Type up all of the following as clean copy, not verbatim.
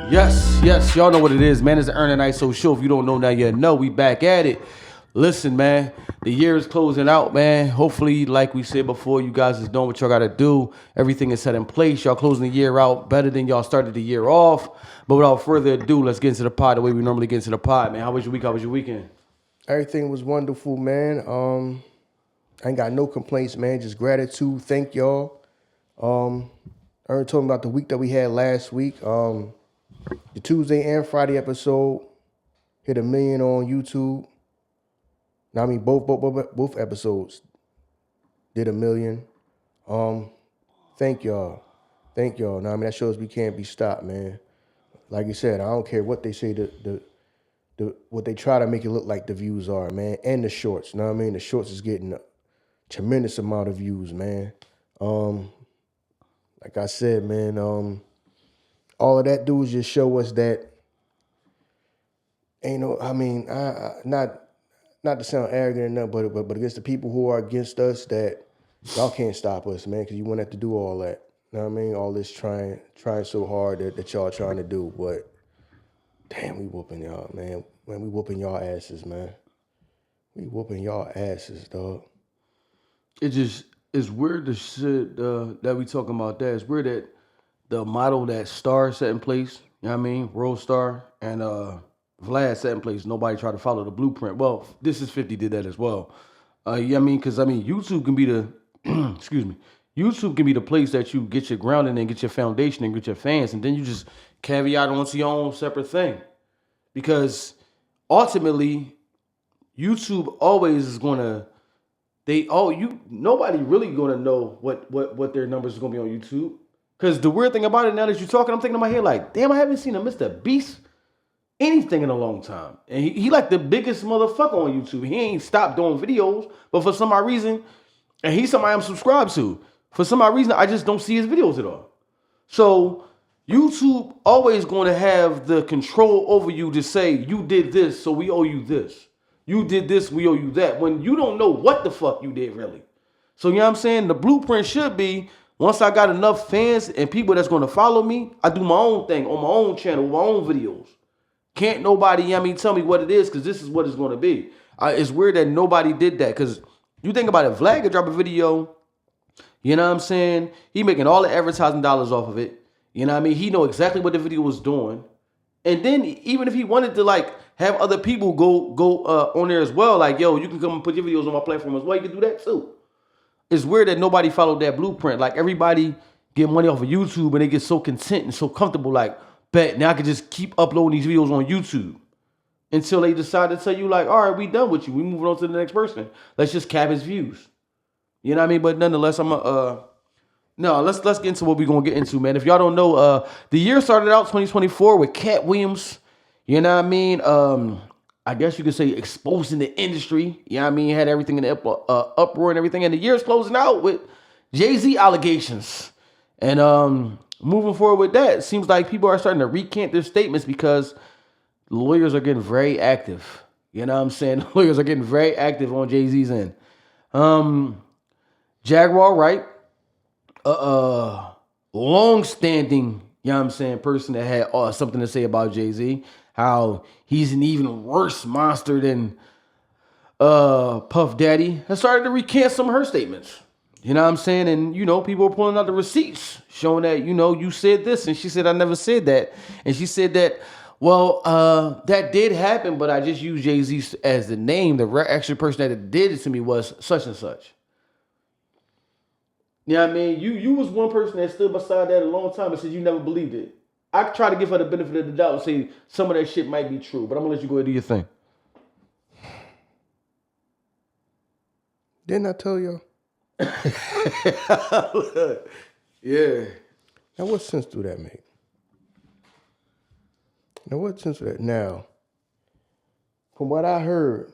Yes, y'all know what it is, man. It's the Ern and Iso show. If you don't know now, you know we back at it. Listen, man, the year is closing out, man. Hopefully, like we said before, you guys is doing what y'all gotta do. Everything is set in place. Y'all closing the year out better than y'all started the year off. But without further ado, let's get into the pod the way we normally get into the pod, man. How was your week? How was your weekend? Everything was wonderful, man. I ain't got no complaints, man. Just gratitude. Thank y'all. I heard talking about the week that we had last week. The Tuesday and Friday episode hit 1 million on YouTube. Now I mean both episodes did 1 million. Thank y'all. Now I mean that shows we can't be stopped, man. Like you said, I don't care what they say. What they try to make it look like the views are, man, and the shorts. You know what I mean? The shorts is getting a tremendous amount of views, man. Like I said, man, all of that do is just show us that ain't no. I mean, not to sound arrogant or nothing, but against the people who are against us, that y'all can't stop us, man, because you won't have to do all that. You know what I mean? All this trying so hard that y'all trying to do, but damn, we whooping y'all, man. Man, we whooping y'all asses, man. We whooping y'all asses, dog. It just it's weird the shit that we talking about that. It's weird that the model that Star set in place, you know what I mean? World Star and Vlad set in place. Nobody tried to follow the blueprint. Well, This Is 50 did that as well. Yeah, I mean, because I mean, YouTube can be the excuse me. YouTube can be the place that you get your grounding and get your foundation and get your fans, and then you just caveat onto your own separate thing. Because ultimately, YouTube always is gonna nobody really gonna know what their numbers is gonna be on YouTube. Because the weird thing about it, now that you're talking, I'm thinking in my head like, damn, I haven't seen a Mr. Beast anything in a long time. And he like the biggest motherfucker on YouTube. He ain't stopped doing videos, but for some odd reason, and he's somebody I'm subscribed to. For some odd reason, I just don't see his videos at all. So YouTube always going to have the control over you to say, you did this, so we owe you this. You did this, we owe you that. When you don't know what the fuck you did really. So you know what I'm saying? The blueprint should be, once I got enough fans and people that's going to follow me, I do my own thing on my own channel, my own videos. Can't nobody, you know what I mean, tell me what it is, because this is what it's going to be. It's weird that nobody did that, because you think about it, Vlad could drop a video, you know what I'm saying? He making all the advertising dollars off of it. You know what I mean? He know exactly what the video was doing. And then even if he wanted to like have other people go on there as well, like, yo, you can come and put your videos on my platform as well. You can do that too. It's weird that nobody followed that blueprint. Like everybody get money off of YouTube and they get so content and so comfortable, like, bet now I can just keep uploading these videos on YouTube. Until they decide to tell you like, all right, we done with you. We moving on to the next person. Let's just cap his views. You know what I mean? But nonetheless, let's get into what we're gonna get into, man. If y'all don't know, the year started out 2024 with Cat Williams. You know what I mean? I guess you could say exposing the industry. You know what I mean? Had everything in the uproar and everything. And the year's closing out with Jay-Z allegations. And moving forward with that, it seems like people are starting to recant their statements because lawyers are getting very active. You know what I'm saying? Lawyers are getting very active on Jay-Z's end. Jaguar, Wright, long-standing, you know what I'm saying, person that had something to say about Jay-Z, how he's an even worse monster than Puff Daddy, has started to recant some of her statements. You know what I'm saying? And, you know, people are pulling out the receipts, showing that, you know, you said this, and she said, I never said that. And she said that, well, that did happen, but I just used Jay-Z as the name. The actual person that did it to me was such and such. You know what I mean? You was one person that stood beside that a long time and said you never believed it. I try to give her the benefit of the doubt and say some of that shit might be true, but I'm gonna let you go ahead and do your thing. Didn't I tell y'all? Yeah. Now what sense do that make? Now what sense do that? Now, from what I heard,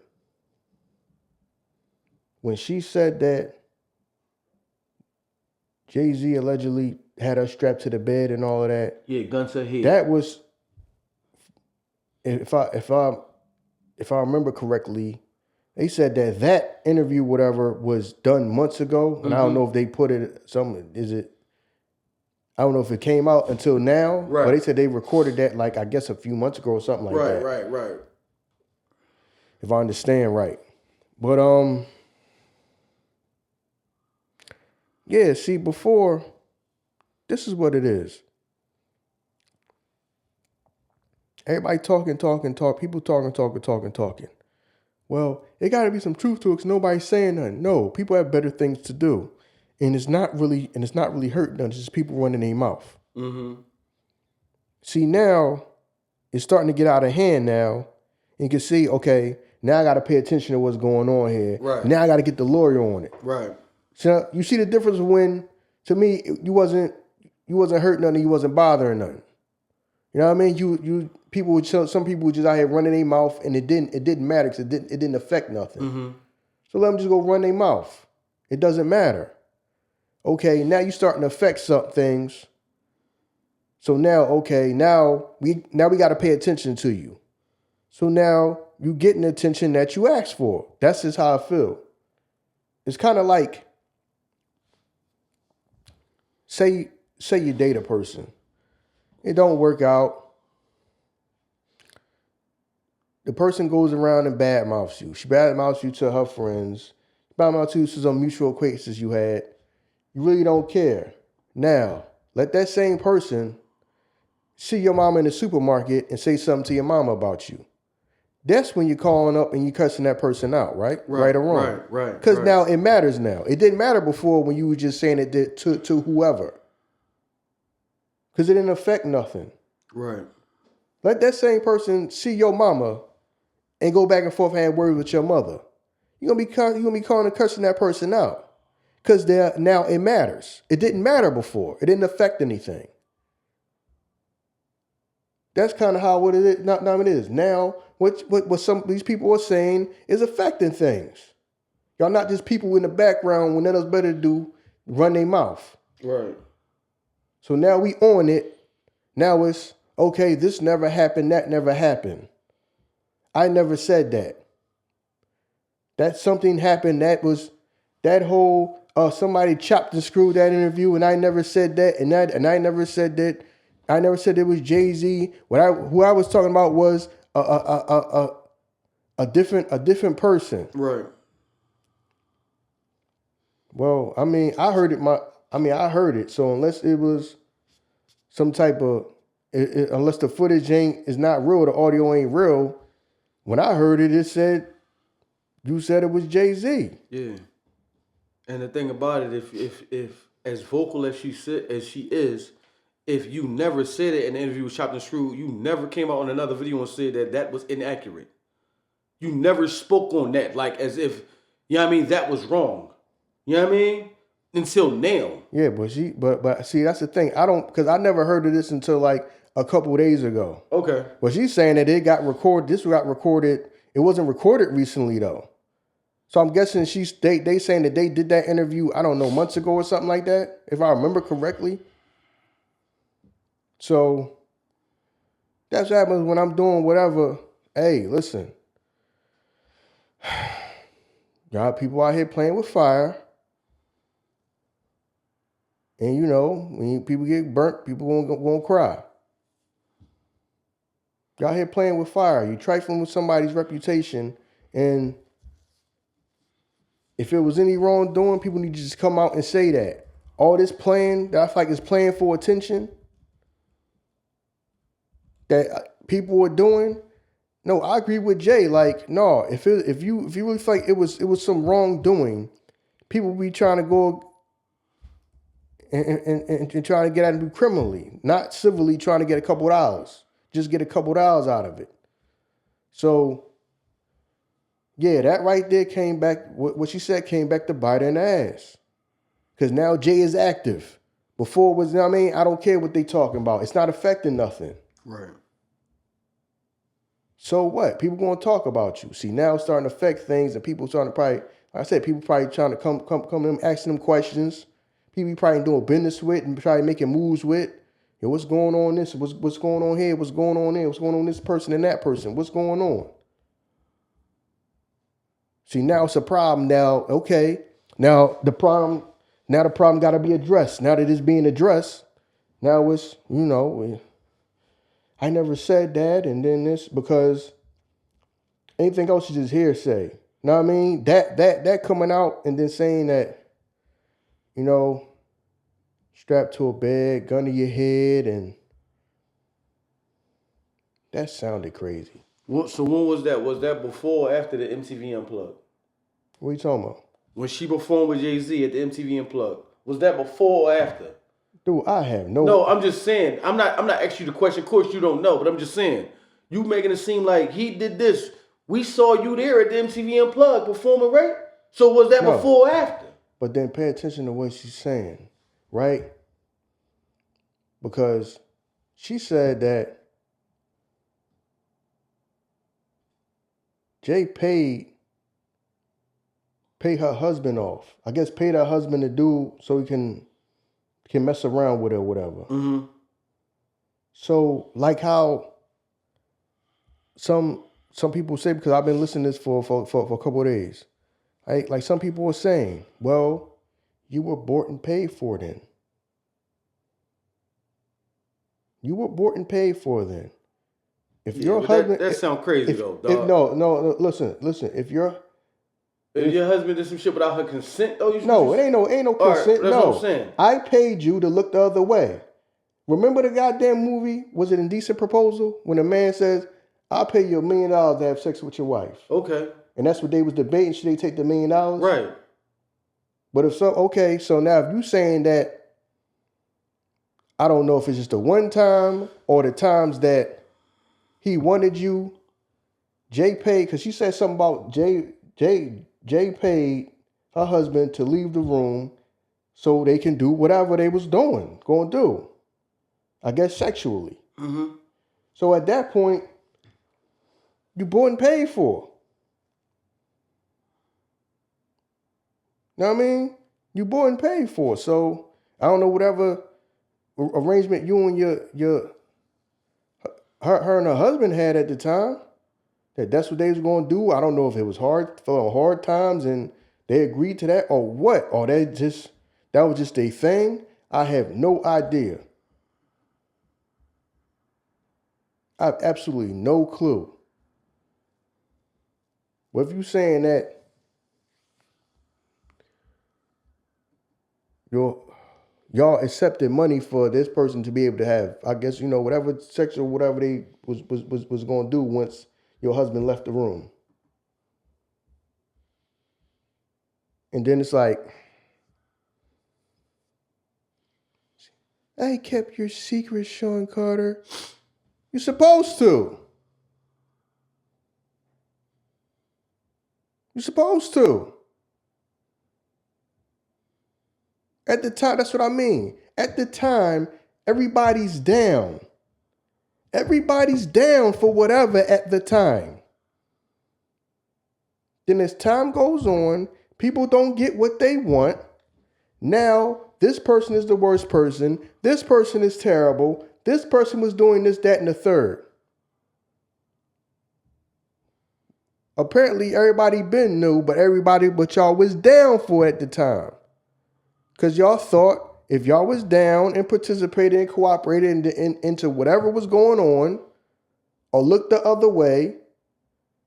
when she said that Jay-Z allegedly had her strapped to the bed and all of that. Yeah, gun to her head. That was, if I remember correctly, they said that interview, whatever, was done months ago, and I don't know if they put it. I don't know if it came out until now, Right. but they said they recorded that like I guess a few months ago or something like that. Right. If I understand right. But yeah, see, before, this is what it is. Everybody talking, people talking. Well, it got to be some truth to it because nobody's saying nothing. No, people have better things to do. And it's not really hurting them. It's just people running their mouth. Mm-hmm. See, now, it's starting to get out of hand now. And you can see, okay, now I got to pay attention to what's going on here. Right. Now I got to get the lawyer on it. Right. So you see the difference when, to me, you wasn't hurting nothing, you wasn't bothering nothing. You know what I mean? Some people were just out here running their mouth, and it didn't matter because it didn't affect nothing. Mm-hmm. So let them just go run their mouth. It doesn't matter. Okay, now you starting to affect some things. So now we got to pay attention to you. So now you getting the attention that you asked for. That's just how I feel. It's kind of like, say you date a person. It don't work out. The person goes around and badmouths you. She badmouths you to her friends. Badmouths you to some mutual acquaintances you had. You really don't care. Now, let that same person see your mama in the supermarket and say something to your mama about you. That's when you're calling up and you're cussing that person out, right? Right or wrong? Right. Because now it matters now. It didn't matter before when you were just saying it to whoever. Because it didn't affect nothing. Right. Let that same person see your mama and go back and forth and have words with your mother. You're gonna be calling and cursing that person out. Because now it matters. It didn't matter before. It didn't affect anything. That's kind of how it is. Now it is. Now, what some of these people are saying is affecting things. Y'all not just people in the background when nothing else better to do, run their mouth. Right. So now we on it. Now it's, okay, this never happened, that never happened. I never said that. That something happened, that whole, somebody chopped and screwed that interview and I never said that, and I never said that. I never said it was Jay-Z. Who I was talking about was a different person. Right. Well, I mean, I heard it. So unless it was some type of, unless the footage is not real, the audio ain't real. When I heard it, you said it was Jay-Z. Yeah. And the thing about it, if as vocal as she is, if you never said it in the interview with Chopped and Screwed, you never came out on another video and said that was inaccurate. You never spoke on that, like as if, you know what I mean, that was wrong. You know what I mean? Until now. Yeah, but see, that's the thing. Because I never heard of this until like a couple of days ago. Okay. But she's saying that it got recorded. This got recorded. It wasn't recorded recently though. So I'm guessing they saying that they did that interview, I don't know, months ago or something like that, if I remember correctly. So that's what happens when I'm doing whatever. Hey, listen. Got people out here playing with fire. And you know, when people get burnt, people won't cry. Y'all here playing with fire. You trifling with somebody's reputation. And if it was any wrongdoing, people need to just come out and say that. All this playing, that I feel like is playing for attention, that people are doing. No, I agree with Jay. Like, no, if you really feel like it was some wrongdoing, people be trying to go and trying to get at it criminally, not civilly trying to get a couple of dollars. Just get a couple of dollars out of it. So, yeah, that right there came back, what she said came back to bite her in the ass. Because now Jay is active. Before it was, you know what I mean? I don't care what they talking about. It's not affecting nothing. Right. So what? People going to talk about you. See, now it's starting to affect things, and people starting to probably, like I said, people probably trying to come to them, asking them questions. People probably doing business with and probably making moves with. Yo, what's going on this? What's going on here? What's going on there? What's going on this person and that person? What's going on? See, now it's a problem. Now, okay. Now the problem got to be addressed. Now that it's being addressed, Now it's, I never said that, and then this, because anything else is just hearsay. Know what I mean? That coming out and then saying that, strapped to a bed, gun to your head, and that sounded crazy. So when was that? Was that before or after the MTV Unplugged? What are you talking about? When she performed with Jay-Z at the MTV Unplugged. Was that before or after? Dude, I have no... No, I'm just saying. I'm not asking you the question. Of course you don't know, but I'm just saying. You making it seem like he did this. We saw you there at the MTV Unplugged performing, right? So was that before or after? But then pay attention to what she's saying, right? Because she said that Jay paid her husband off. I guess paid her husband to do so he can mess around with her or whatever. Mm-hmm. So like how some people say, because I've been listening to this for a couple of days, right? Like some people were saying, well, you were bought and paid for then. You were bought and paid for then. If your husband... That sounds crazy though, dog. No, listen. If your husband did some shit without her consent, though, it ain't no consent. Right, that's what I'm saying. I paid you to look the other way. Remember the goddamn movie? Was it Indecent Proposal? When a man says, "I'll pay you $1 million to have sex with your wife." Okay. And that's what they was debating. Should they take the $1 million? Right. But if so, okay. So now if you saying that, I don't know if it's just the one time or the times that he wanted you, Jay paid, because she said something about Jay paid her husband to leave the room so they can do whatever they was going to do. I guess sexually. Mm-hmm. So at that point, you bought and paid for. Know what I mean? You bought and paid for. So I don't know whatever arrangement you and her and her husband had at the time. That's what they was going to do. I don't know if it was hard times and they agreed to that or what. Or that was just a thing. I have no idea. I have absolutely no clue. But if you saying that y'all accepted money for this person to be able to have, I guess, whatever sexual, whatever they was going to do once your husband left the room. And then it's like, I kept your secret, Sean Carter. You're supposed to. You're supposed to. At the time, that's what I mean. At the time, everybody's down. Everybody's down for whatever at the time. Then as time goes on, people don't get what they want. Now, this person is the worst person. This person is terrible. This person was doing this, that, and the third. Apparently, everybody been knew, but y'all was down for at the time. Because y'all thought if y'all was down and participated and cooperated into whatever was going on, or looked the other way,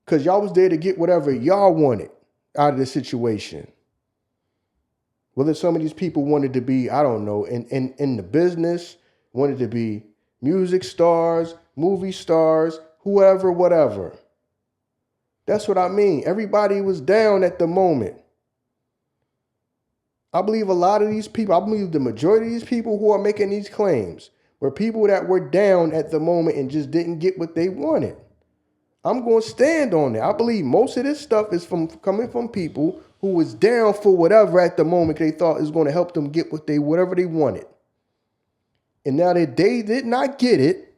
because y'all was there to get whatever y'all wanted out of the situation. Whether some of these people wanted to be, I don't know, in the business, wanted to be music stars, movie stars, whoever, whatever. That's what I mean. Everybody was down at the moment. I believe a lot of these people, I believe the majority of these people who are making these claims were people that were down at the moment and just didn't get what they wanted. I'm going to stand on it. I believe most of this stuff is coming from people who was down for whatever at the moment they thought is going to help them get whatever they wanted. And now that they did not get it,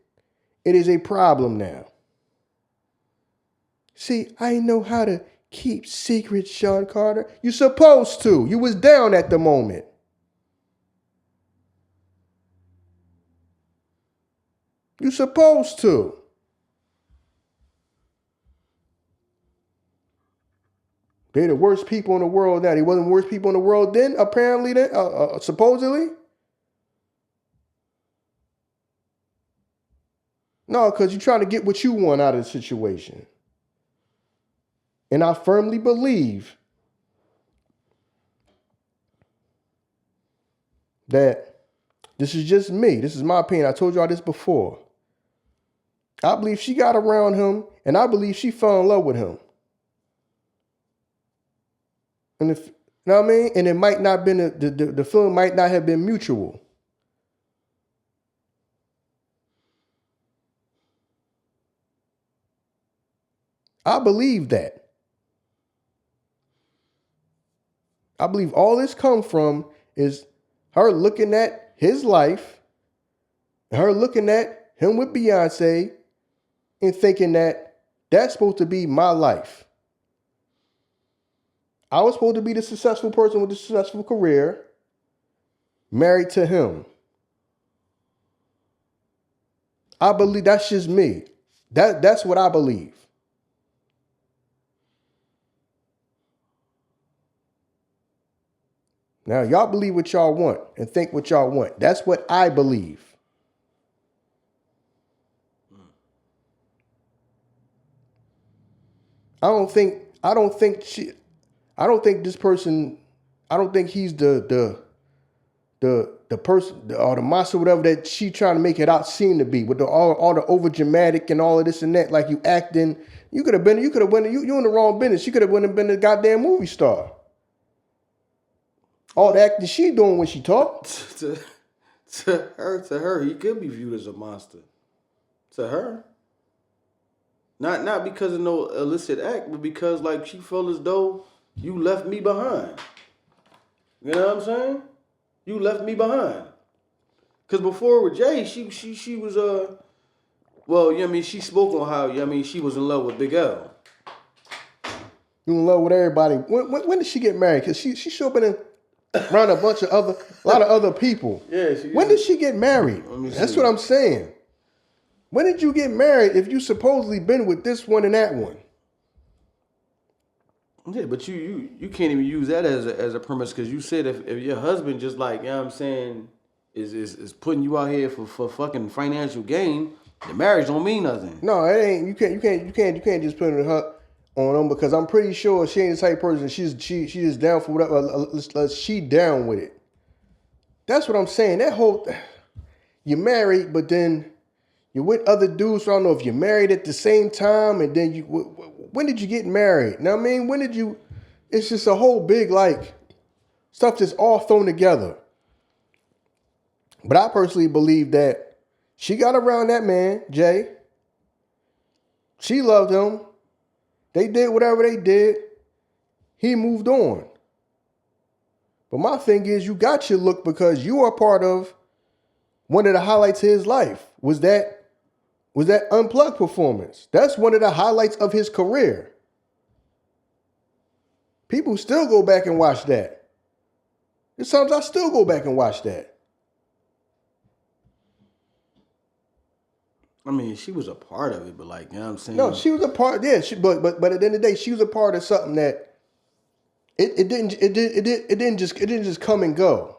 it is a problem now. See, I know how to keep secrets, Sean Carter. You're supposed to. You was down at the moment. You're supposed to. They're the worst people in the world now. They wasn't the worst people in the world then, apparently, supposedly. No, because you're trying to get what you want out of the situation. And I firmly believe that this is just me. This is my opinion. I told y'all this before. I believe she got around him, and I believe she fell in love with him. And if, you know what I mean? And it might not been, the feeling might not have been mutual. I believe that. I believe all this come from is her looking at his life, her looking at him with Beyonce, and thinking that that's supposed to be my life. I was supposed to be the successful person with the successful career, married to him. I believe that's just me. That's what I believe. Now, y'all believe what y'all want and think what y'all want. That's what I believe. I don't think this person, I don't think he's the person or the monster, whatever that she trying to make it out seem to be, with all the over dramatic and all of this and that. Like you acting, you in the wrong business. You could have been a goddamn movie star. All the acting she doing when she talk. To her, he could be viewed as a monster. To her. Not because of no illicit act, but because like she felt as though you left me behind. You know what I'm saying? You left me behind. Cause before with Jay, she was well, you know what I mean, she spoke on how, you know what I mean, she was in love with Big L. You in love with everybody. When did she get married? Cause she should have been around a lot of other people. Yeah. When did she get married? That's what I'm saying. When did you get married if you supposedly been with this one and that one? Yeah, but you can't even use that as a premise, because you said if your husband just like, you know what I'm saying, is putting you out here for fucking financial gain, the marriage don't mean nothing. No, it ain't. You can't just put her on them, because I'm pretty sure she ain't the type of person. She's just down for whatever. She down with it. That's what I'm saying. That whole, you're married, but then you're with other dudes. So I don't know if you're married at the same time, and then when did you get married? Now I mean, when did you? It's just a whole big like stuff that's all thrown together. But I personally believe that she got around that man, Jay. She loved him. They did whatever they did. He moved on. But my thing is, you got your look because you are part of one of the highlights of his life. Was that Unplugged performance. That's one of the highlights of his career. People still go back and watch that. There's times I still go back and watch that. I mean, she was a part of it, but like, you know what I'm saying? No, she was a part, yeah. But at the end of the day, she was a part of something that it didn't just come and go.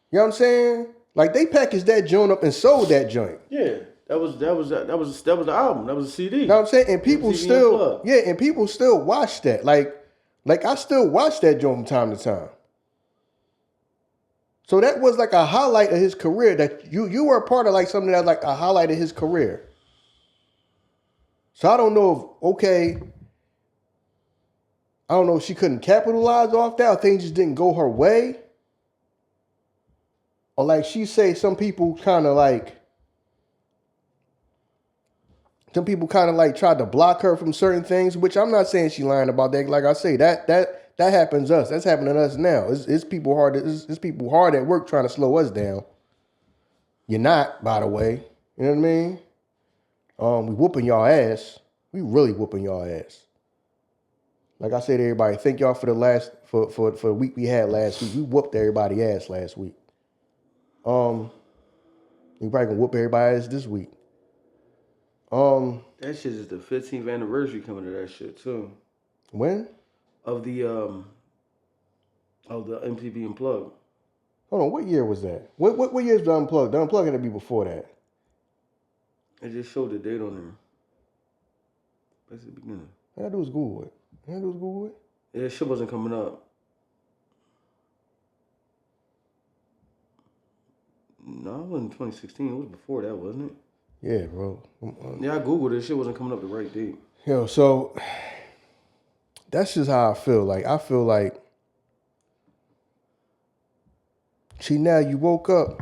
You know what I'm saying? Like they packaged that joint up and sold that joint. Yeah. That was the album. That was a CD. You know what I'm saying? And people still, and people still watch that. Like I still watch that joint from time to time. So that was like a highlight of his career, that you were a part of, like something that's like a highlight of his career. So I don't know if she couldn't capitalize off that, or things just didn't go her way. Or like she say, some people kind of like tried to block her from certain things, which I'm not saying she lying about that. Like I say, that happens to us. That's happening to us now. It's people hard at work trying to slow us down. You're not, by the way. You know what I mean? We whooping y'all ass. We really whooping y'all ass. Like I said to everybody, thank y'all for the week we had last week. We whooped everybody's ass last week. We probably gonna whoop everybody's ass this week. That shit is the 15th anniversary coming to that shit too. When? Of the MTV Unplugged. Hold on, what year was that? What year is the Unplugged? The Unplugged had to be before that. It just showed the date on there. That's the beginning. All I do is Google it. All I do is Google it. Yeah, shit wasn't coming up. No, it wasn't 2016. It was before that, wasn't it? Yeah, bro. Yeah, I Googled it. Shit wasn't coming up the right date. Yo, so that's just how I feel. Like, I feel like, see, now you woke up.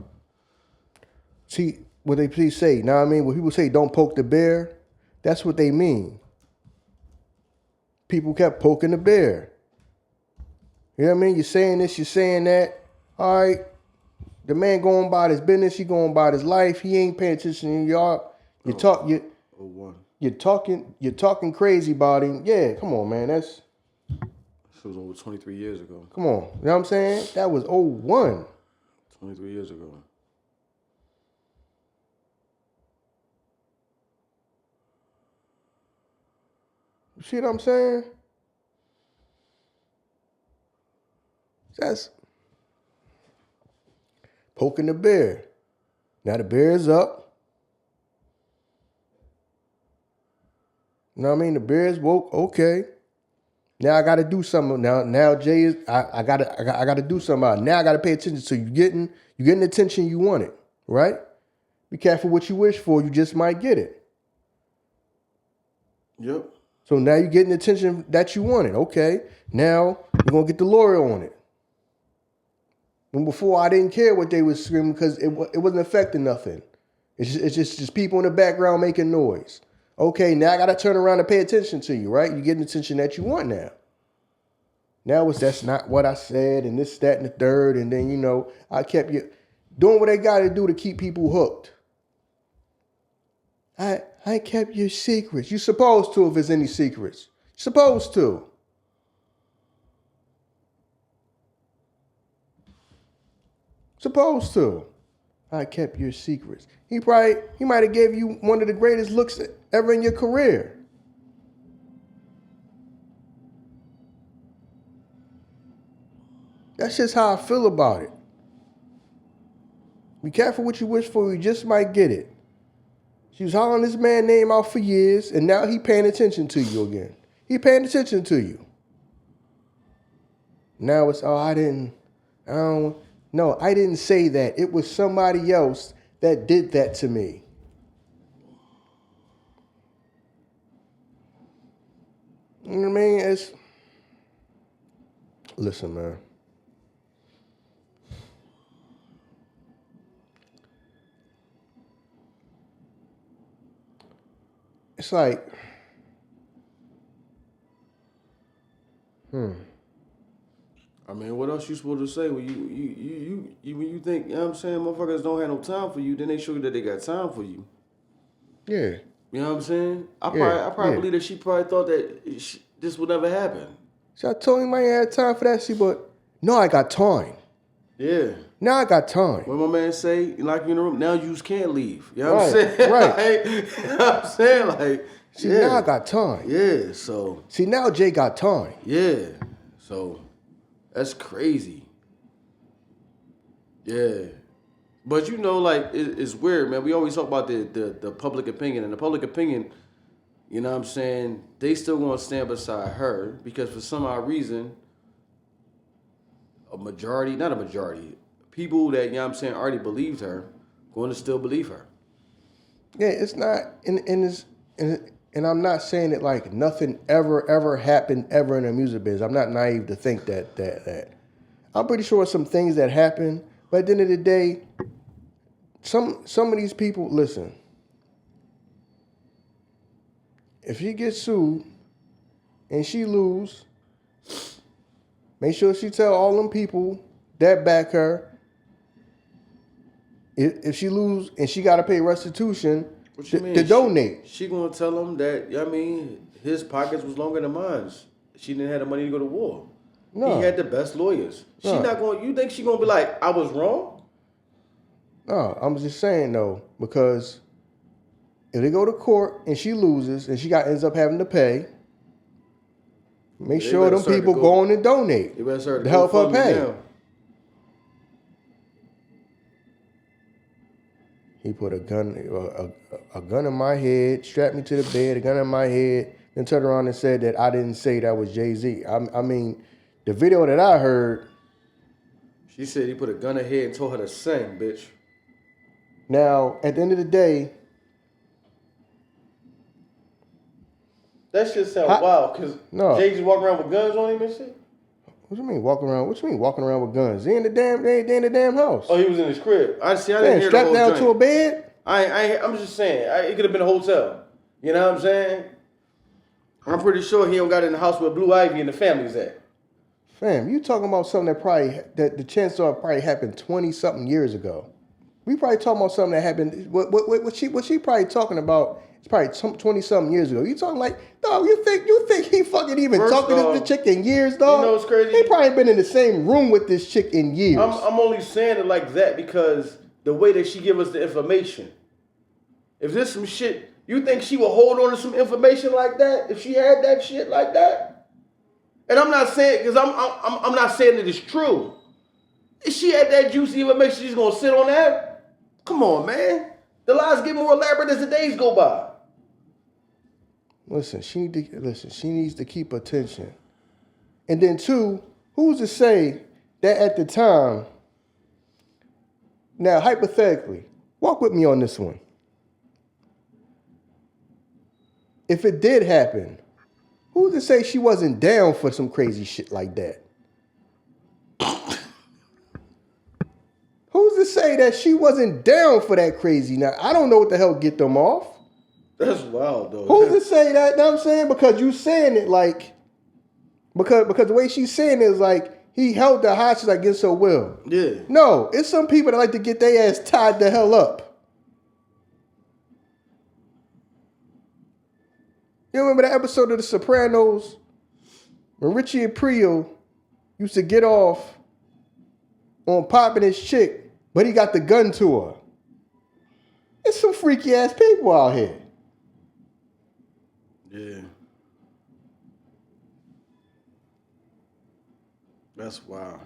See, what they please say, you know what I mean? When people say don't poke the bear, that's what they mean. People kept poking the bear. You know what I mean? You're saying this, you're saying that. All right. The man going about his business, he going about his life. He ain't paying attention to y'all. You're talking crazy about him. Yeah, come on, man. That's This was over 23 years ago. come on. You know what I'm saying? That was 01. 23 years ago. You see what I'm saying? That's poking the bear. Now the bear is up. You know what I mean? The bear is woke. Okay. Now I got to do something. Now Jay is. I got to do something about it. Now I got to pay attention. So you getting the attention you wanted, right? Be careful what you wish for. You just might get it. Yep. So now you're getting the attention that you wanted. Okay. Now you're gonna get the lawyer on it. And before I didn't care what they was screaming because it wasn't affecting nothing. It's just people in the background making noise. Okay, now I got to turn around and pay attention to you, right? You're getting the attention that you want now. Now that's not what I said and this, that, and the third. And then, I kept you doing what I got to do to keep people hooked. I kept your secrets. You're supposed to if there's any secrets. You're supposed to. Supposed to. I kept your secrets. He might have gave you one of the greatest looks ever in your career. That's just how I feel about it. Be careful what you wish for, you just might get it. She was hollering this man's name out for years, and now he paying attention to you again. He paying attention to you. Now it's, I didn't say that. It was somebody else that did that to me. You know what I mean? Listen, man. It's like, I mean, what else you supposed to say when you think, you know what I'm saying, motherfuckers don't have no time for you, then they show you that they got time for you. Yeah. You know what I'm saying? I probably believe that she probably thought that this would never happen. So I told him I ain't had time for that, but no, I got time. Yeah. Now I got time. When my man say, like you in the room, now you just can't leave. You know what I'm saying? Right. Like, you know what I'm saying? Like, see, now I got time. Yeah, so. See, now Jay got time. Yeah. So, that's crazy. Yeah. But like, it's weird, man. We always talk about the public opinion. And the public opinion, you know what I'm saying, they still gonna stand beside her because for some odd reason, people that, you know what I'm saying, already believed her, going to still believe her. Yeah, it's not, and I'm not saying it like nothing ever happened ever in the music business. I'm not naive to think that. I'm pretty sure some things that happen, but at the end of the day, some of these people, listen, if she gets sued and she lose, make sure she tell all them people that back her, if she lose and she got to pay restitution to donate. She going to tell him that, I mean, his pockets was longer than mine. She didn't have the money to go to war. No. He had the best lawyers. No. She not going, you think she going to be like, I was wrong? No, I'm just saying though, because if they go to court and she loses and she ends up having to pay, make sure them people go on and donate to help her pay. Now. He put a gun, a gun in my head, strapped me to the bed, a gun in my head, then turned around and said that I didn't say that was Jay-Z. I mean, the video that I heard. She said he put a gun in her head and told her to sing, bitch. Now, at the end of the day, that shit sound wild, because Jay-Z walking around with guns on him and shit? What you mean walking around? What you mean walking around with guns? They in the damn house. Oh, he was in his crib. I didn't hear the whole strapped down joint. to a bed? I'm just saying, it could have been a hotel. You know what I'm saying? I'm pretty sure he don't got in the house where Blue Ivy and the family's at. Fam, you talking about something that the chance of it probably happened 20-something years ago. We probably talking about something that happened. What she probably talking about is probably 20-something years ago. You talking like, dog? You think he fucking even talking to the chick in years, dog? You know what's crazy? He probably been in the same room with this chick in years. I'm only saying it like that because the way that she give us the information. If there's some shit, you think she will hold on to some information like that if she had that shit like that? And I'm not saying, because I'm not saying that it's true. If she had that juicy information, she's gonna sit on that? Come on, man. The lies get more elaborate as the days go by. Listen, she needs to keep attention. And then two, who's to say that at the time, now hypothetically, walk with me on this one. If it did happen, who's to say she wasn't down for some crazy shit like that? Who's to say that she wasn't down for that crazy? Now, I don't know what the hell get them off. That's wild, though. Who's to say that? You know what I'm saying? Because you saying it like, because the way she's saying it is like, he held the hostage against her will. Yeah. No, it's some people that like to get their ass tied the hell up. You remember that episode of The Sopranos when Richie Aprile used to get off on popping his chick, but he got the gun to her? It's some freaky ass people out here. Yeah. That's wild.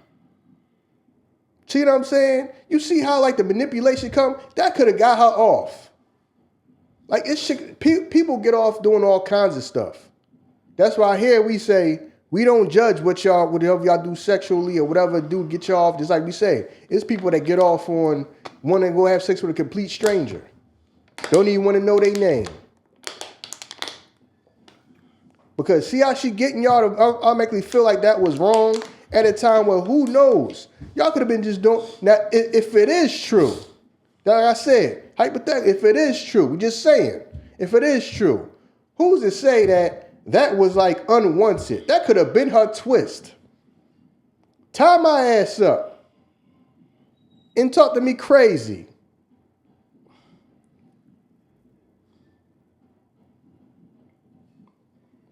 See what I'm saying? You see how like the manipulation come? That could have got her off. Like it's shit, people get off doing all kinds of stuff. That's why here we say we don't judge whatever y'all do sexually or whatever do get y'all off. Just like we say, it's people that get off on wanting to go have sex with a complete stranger. Don't even want to know their name. Because see how she getting y'all to automatically feel like that was wrong at a time where who knows? Y'all could have been just doing. Now, if it is true, like I said, hypothetically, if it is true, we're just saying, if it is true, who's to say that was like unwanted? That could have been her twist. Tie my ass up and talk to me crazy.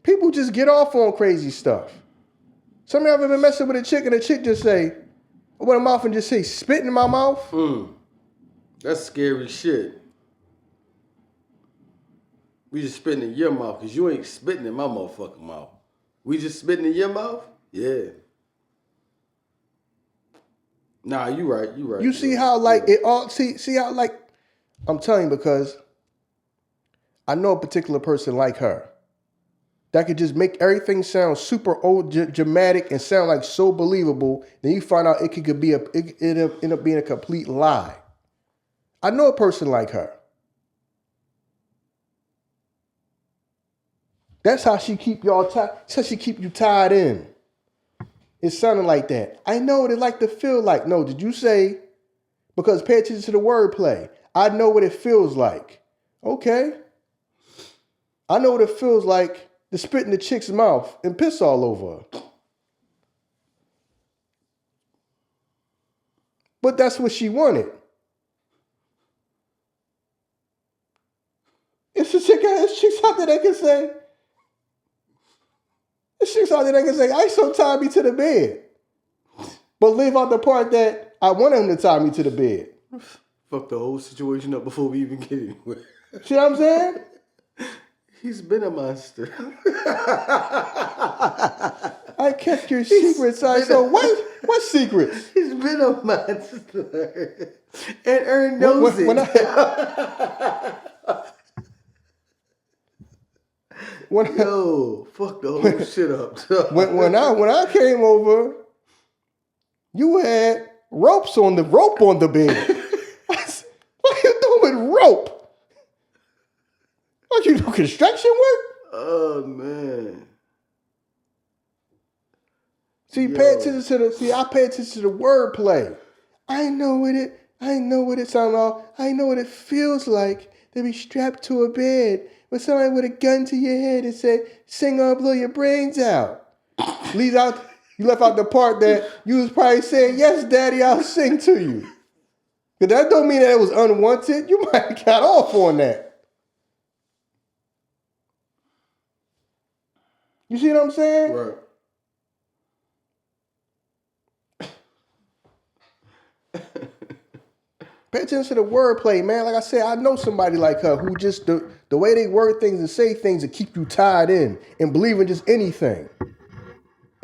People just get off on crazy stuff. Some of y'all ever been messing with a chick and the chick just say, open her mouth and just say, spit in my mouth? That's scary shit. We just spitting in your mouth because you ain't spitting in my motherfucking mouth. We just spitting in your mouth? Yeah. Nah, you right. You see how like it all, see how like, I'm telling you because I know a particular person like her that could just make everything sound super old, dramatic and sound like so believable. Then you find out it could be it end up being a complete lie. I know a person like her. That's how she keep y'all tied. That's how she keep you tied in. It's sounding like that. I know what it like to feel like. No, did you say? Because pay attention to the wordplay. I know what it feels like. Okay. I know what it feels like to spit in the chick's mouth and piss all over her. But that's what she wanted. It's chicks out there that can say, ISO tied me to the bed. But leave out the part that I want him to tie me to the bed. Fuck the whole situation up before we even get anywhere. See what I'm saying? He's been a monster. I kept your secrets, ISO. What secrets? He's been a monster. And Ern knows it. Yo, fuck the whole shit up. when I came over, you had rope on the bed. What you doing with rope? What you do construction work? Oh man. See, I pay attention to the wordplay. I know what it sounds like. I know what it feels like to be strapped to a bed with somebody with a gun to your head and say, "Sing or blow your brains out." You left out the part that you was probably saying, "Yes, Daddy, I'll sing to you." But that don't mean that it was unwanted. You might have got off on that. You see what I'm saying? Right. Pay attention to the wordplay, man. Like I said, I know somebody like her who just the way they word things and say things that keep you tied in and believe in just anything.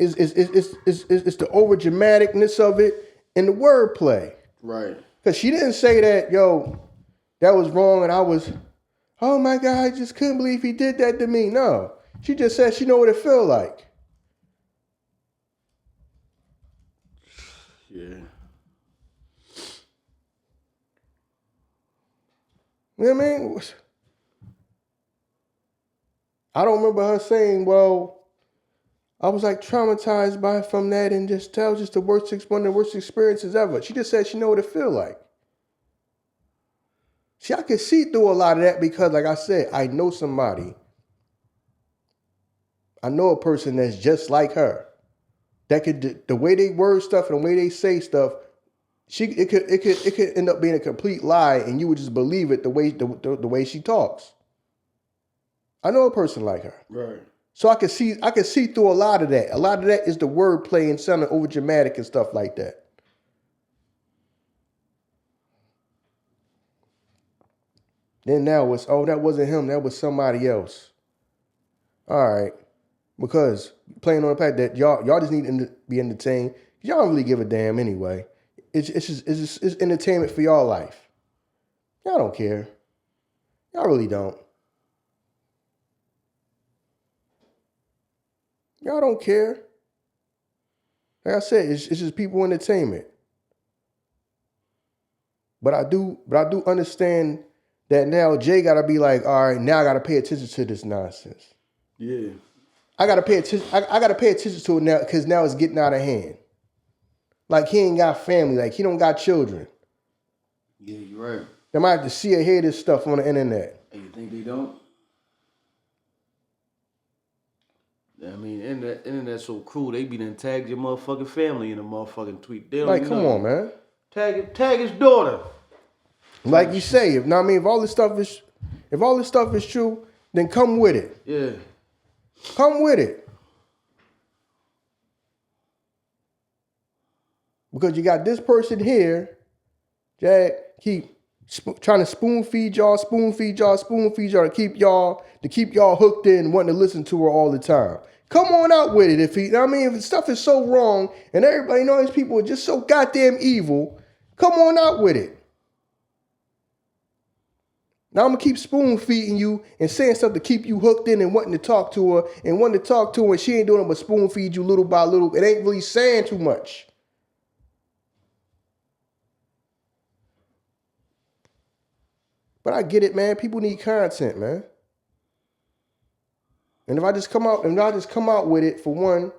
It's the over dramaticness of it and the wordplay. Right. Because she didn't say that, yo, that was wrong and I was, oh my God, I just couldn't believe he did that to me. No. She just said she know what it feel like. Yeah. You know what I mean? I don't remember her saying, well, I was like traumatized from that and just tell just one of the worst experiences ever. She just said she know what it feel like. See, I can see through a lot of that because, like I said, I know somebody. I know a person that's just like her. That could, the way they word stuff and the way they say stuff, it could end up being a complete lie, and you would just believe it the way she talks. I know a person like her. Right. So I can see through a lot of that. A lot of that is the wordplay and sounding over dramatic and stuff like that. Then now it's, oh, that wasn't him, that was somebody else. All right. Because playing on the fact that y'all just need to be entertained. Y'all don't really give a damn anyway. It's entertainment for y'all life. Y'all don't care. Y'all really don't. Y'all don't care. Like I said, it's just people entertainment. But I do understand that now Jay gotta be like, all right, now I gotta pay attention to this nonsense. Yeah. I gotta pay attention. I gotta pay attention to it now because now it's getting out of hand. Like he ain't got family. Like he don't got children. Yeah, you're right. They might have to see or hear this stuff on the internet. And you think they don't? I mean, internet's so cruel. They be done tagged your motherfucking family in a motherfucking tweet. They don't Like, even come know. on, man. Tag his daughter. Like you say, if all this stuff is true, then come with it. Yeah. Come with it. Because you got this person here that keep trying to spoon feed y'all to keep y'all hooked in, wanting to listen to her all the time. Come on out with it. If stuff is so wrong and everybody knows these people are just so goddamn evil, come on out with it. Now I'm gonna keep spoon feeding you and saying stuff to keep you hooked in and wanting to talk to her and she ain't doing it but spoon feed you little by little. It ain't really saying too much. But I get it, man. People need content, man. And if I just come out with it, for one,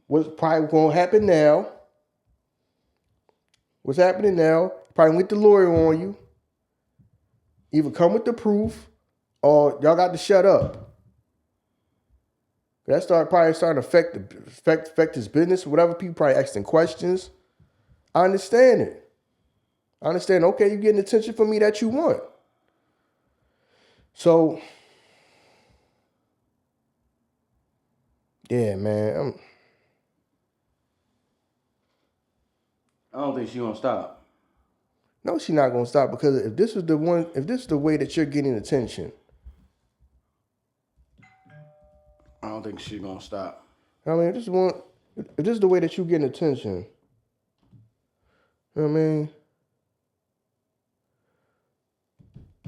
what's probably gonna happen now? What's happening now? Probably with the lawyer on you. Either come with the proof or y'all got to shut up. That probably starting to affect his business, whatever. People probably asking questions. I understand it. I understand, okay, you're getting attention from me that you want. So, yeah, man. I don't think she gonna stop. No, she's not gonna stop because if this is the way that you're getting attention, I don't think she's gonna stop. I mean, if this is the way that you're getting attention, I mean,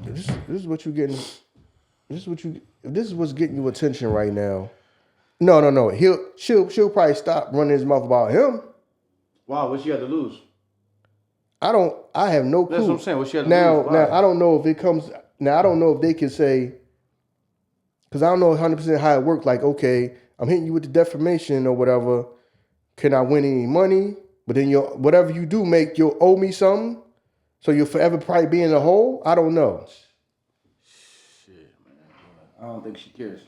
this is what you're getting. If this is what's getting you attention right now. No. She'll probably stop running his mouth about him. Wow, what she had to lose? I have no clue. That's what I'm saying. What she had to now, lose? now I don't know if it comes. Now I don't know if they can say, because I don't know 100% how it works. Like, okay, I'm hitting you with the defamation or whatever. Can I win any money? But then whatever you do make, you'll owe me something. So you'll forever probably be in the hole. I don't know. Shit, man. I don't think she cares.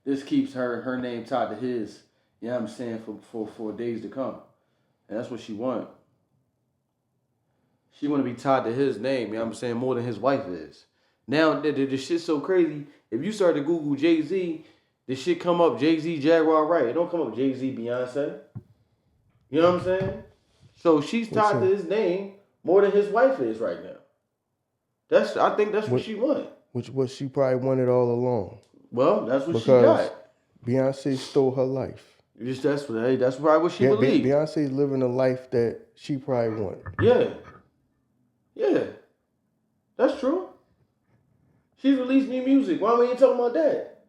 This keeps her name tied to his. You know what I'm saying? For days to come, and that's what she want. She want to be tied to his name. You know what I'm saying? More than his wife is. Now the shit's so crazy. If you start to Google Jay-Z, the shit come up Jay-Z, Jaguar, Wright. It don't come up Jay-Z, Beyonce. You know what I'm saying? So she's tied to his name more than his wife is right now. I think that's what she wanted. Which what she probably wanted all along. Well, that's what she got. Beyonce stole her life. That's probably what she believed. Beyonce's living a life that she probably wanted. Yeah. That's true. She's released new music. Why we ain't talking about that?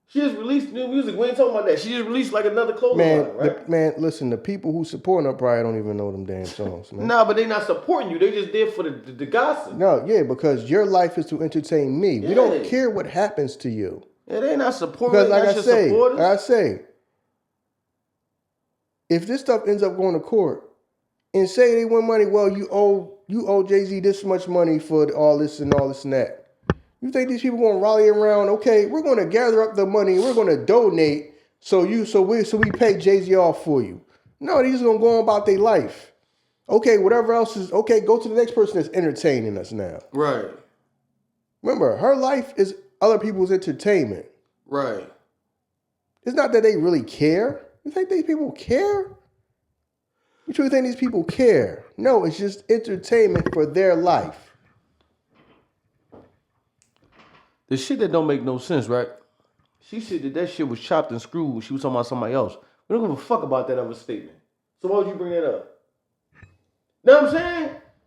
She just released new music. We ain't talking about that. She just released like another clothing line, right? Listen, the people who support her probably don't even know them damn songs, man. Nah, but they not supporting you. They just there for the gossip. No, yeah, because your life is to entertain me. Yeah. We don't care what happens to you. Yeah, they not supporting. Because like I say, if this stuff ends up going to court and say they win money, well, you owe Jay-Z this much money for all this and that. You think these people going to rally around? Okay, we're going to gather up the money. We're going to donate so we pay Jay-Z off for you. No, these are going to go on about their life. Okay, whatever else is okay. Go to the next person that's entertaining us now. Right. Remember, her life is other people's entertainment. Right. It's not that they really care. You think these people care? You truly think these people care? No, it's just entertainment for their life. The shit that don't make no sense, right? She said that shit was chopped and screwed when she was talking about somebody else. We don't give a fuck about that other statement. So why would you bring that up? Know what I'm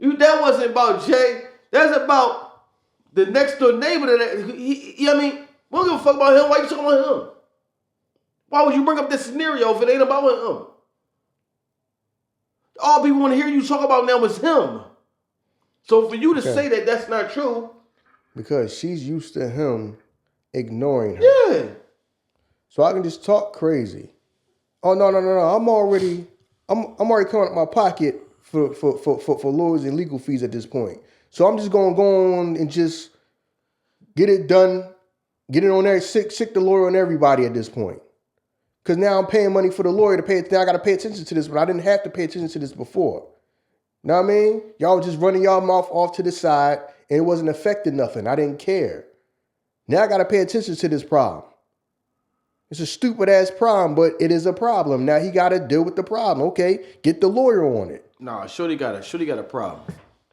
saying? That wasn't about Jay. That's about the next door neighbor that you know what I mean? We don't give a fuck about him. Why you talking about him? Why would you bring up this scenario if it ain't about him? All people want to hear you talk about now is him. So for you to say that that's not true. Because she's used to him ignoring her. Yeah. So I can just talk crazy. Oh no. I'm already coming out my pocket for lawyers and legal fees at this point. So I'm just gonna go on and just get it done, get it on there, sick the lawyer on everybody at this point. Cause now I'm paying money for the lawyer to pay. Now I gotta pay attention to this, but I didn't have to pay attention to this before. Know what I mean? Y'all was just running y'all mouth off to the side and it wasn't affecting nothing. I didn't care. Now I got to pay attention to this problem. It's a stupid ass problem, but it is a problem. Now he got to deal with the problem. Okay, get the lawyer on it. Nah, Shorty got a problem.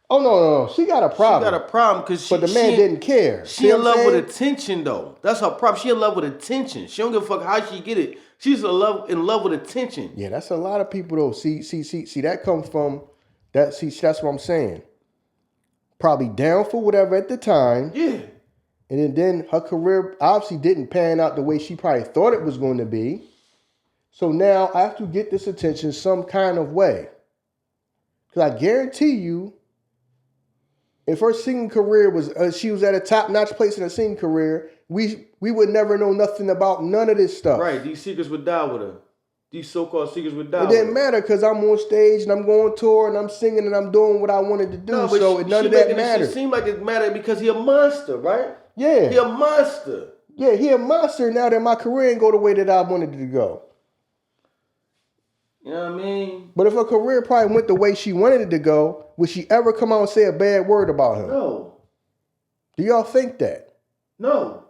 Oh no, she got a problem. She got a problem because but the man didn't care. She in love with attention though. That's her problem. She in love with attention. She don't give a fuck how she get it. She's in love with attention. Yeah, that's a lot of people though. See, that comes from that. See, that's what I'm saying. Probably down for whatever at the time. Yeah. And then her career obviously didn't pan out the way she probably thought it was going to be. So now I have to get this attention some kind of way. Because I guarantee you, if her singing career was, she was at a top-notch place in her singing career, we would never know nothing about none of this stuff. Right, these secrets would die with her. These so-called secrets would die with her. It didn't matter because I'm on stage and I'm going tour and I'm singing and I'm doing what I wanted to do. No, so none of that mattered. It seemed like it mattered because he a monster, right? Yeah. He a monster. Yeah, he a monster now that my career ain't go the way that I wanted it to go. You know what I mean? But if her career probably went the way she wanted it to go, would she ever come out and say a bad word about him? No. Do y'all think that? No.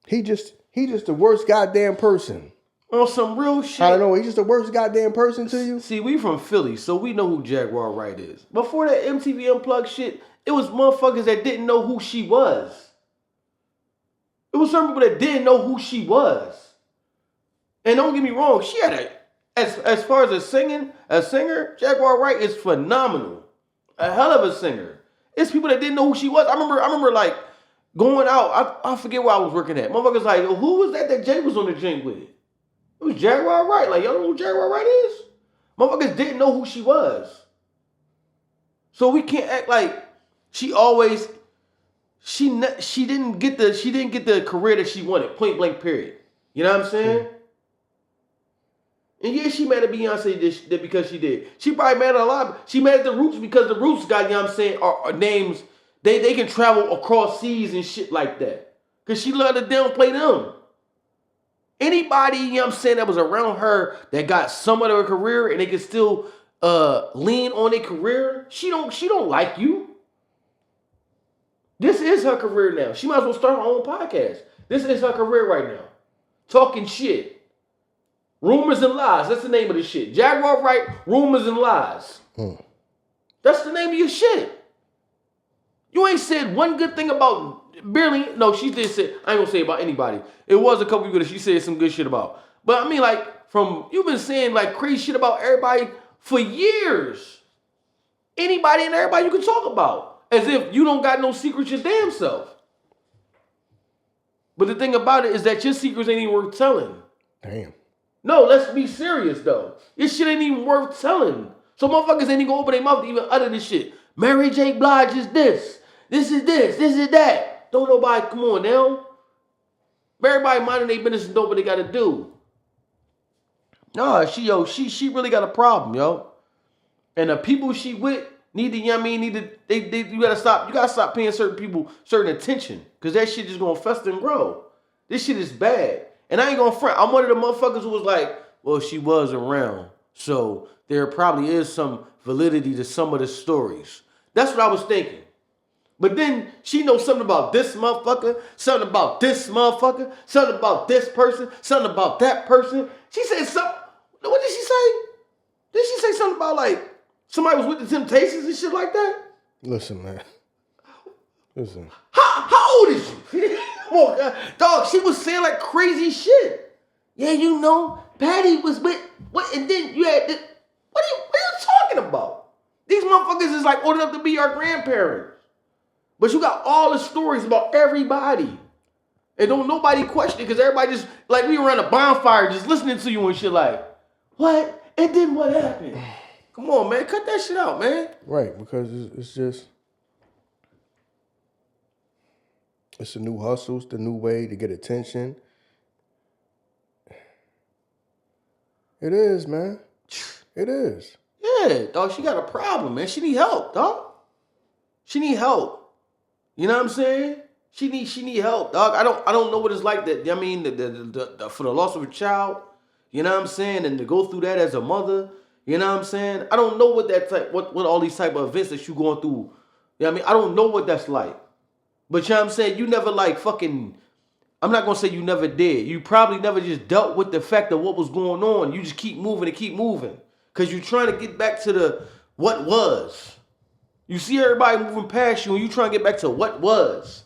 He just the worst goddamn person. On some real shit. I don't know. He's just the worst goddamn person to you. See, we from Philly, so we know who Jaguar Wright is. Before that MTV Unplugged shit, it was motherfuckers that didn't know who she was. It was some people that didn't know who she was. And don't get me wrong, she had as far as a singer, Jaguar Wright is phenomenal. A hell of a singer. It's people that didn't know who she was. I remember like going out. I forget where I was working at. Motherfuckers like, who was that Jay was on the drink with? It was Jaguar Wright. Like, y'all know who Jaguar Wright is? Motherfuckers didn't know who she was. So we can't act like she didn't get the career that she wanted. Point blank. Period. You know what I'm saying? And yeah, she mad at Beyonce because she did. She probably mad at a lot. She mad at the Roots because the Roots got, you know what I'm saying, are names. They can travel across seas and shit like that. Because she loved to downplay them. Anybody, you know what I'm saying, that was around her that got some of her career and they can still lean on their career, she don't like you. This is her career now. She might as well start her own podcast. This is her career right now. Talking shit. Rumors and Lies. That's the name of the shit. Jaguar Wright, Rumors and Lies. That's the name of your shit. You ain't said one good thing about barely. No, she did say, I ain't gonna say about anybody. It was a couple people that she said some good shit about. But I mean, like, you've been saying like crazy shit about everybody for years. Anybody and everybody you can talk about. As if you don't got no secrets your damn self. But the thing about it is that your secrets ain't even worth telling. Damn. No, let's be serious though. This shit ain't even worth telling. So motherfuckers ain't even gonna open their mouth to even utter this shit. Mary J. Blige is this. This is this. This is that. Don't nobody, come on now. Everybody minding their business and know what they gotta do. Nah, she really got a problem, yo. And the people she with need to, you know what I mean, you gotta stop paying certain people certain attention. Cause that shit just gonna fester and grow. This shit is bad. And I ain't gonna front. I'm one of the motherfuckers who was like, well, she was around. So there probably is some validity to some of the stories. That's what I was thinking. But then she knows something about this motherfucker, something about this motherfucker, something about this person, something about that person. She said something. What did she say? Did she say something about like somebody was with the Temptations and shit like that? Listen, man. Listen. How old is she? Oh, God. Dog, she was saying like crazy shit. Yeah, you know, Patty was with what, and then you had this. What are you talking about? These motherfuckers is like old enough to be our grandparents. But you got all the stories about everybody. And don't nobody question it because everybody just, like we around a bonfire just listening to you and shit like, what? And then what happened? Come on, man. Cut that shit out, man. Right, because it's just, it's a new hustle. It's the new way to get attention. It is, man. It is. Yeah, dog. She got a problem, man. She need help, dog. She need help. You know what I'm saying? She need help, dog. I don't know what it's like that. I mean, the for the loss of a child. You know what I'm saying? And to go through that as a mother. You know what I'm saying? I don't know what that type, what all these type of events that you going through. You know what I mean? I don't know what that's like. But you know what I'm saying? You never like fucking, I'm not going to say you never did. You probably never just dealt with the fact of what was going on. You just keep moving and keep moving. Because you're trying to get back to the what was. You see everybody moving past you and you trying to get back to what was.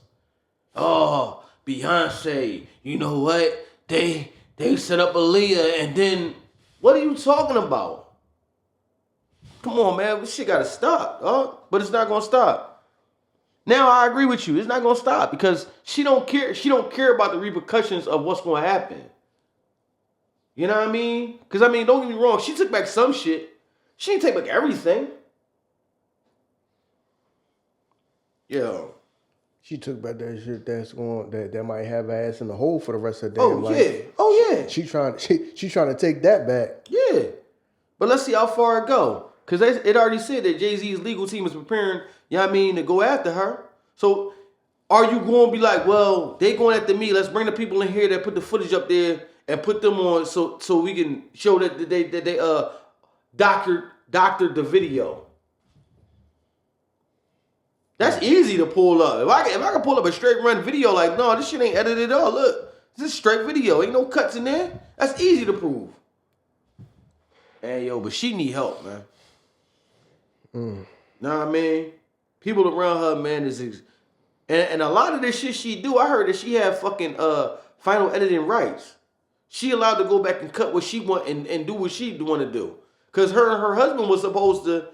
Oh, Beyonce, you know what? They set up Aaliyah and then, what are you talking about? Come on, man. This shit got to stop, dog. But it's not going to stop. Now, I agree with you. It's not going to stop because she don't care. She don't care about the repercussions of what's going to happen. You know what I mean? Because, I mean, don't get me wrong. She took back some shit. She didn't take back everything. Yo. She took back that shit that might have her ass in the hole for the rest of the damn life. Yeah. Oh, yeah. She trying to take that back. Yeah. But let's see how far it go. Because it already said that Jay-Z's legal team is preparing, you know what I mean, to go after her. So are you going to be like, well, they going after me. Let's bring the people in here that put the footage up there and put them on so we can show that they doctored the video. That's easy to pull up. If I can pull up a straight run video like, no, this shit ain't edited at all. Look, this is straight video. Ain't no cuts in there. That's easy to prove. Hey, yo, but she need help, man. Know what I mean? People around her, man, and a lot of this shit she do, I heard that she had fucking final editing rights. She allowed to go back and cut what she want and do what she want to do. Because her and her husband was supposed to,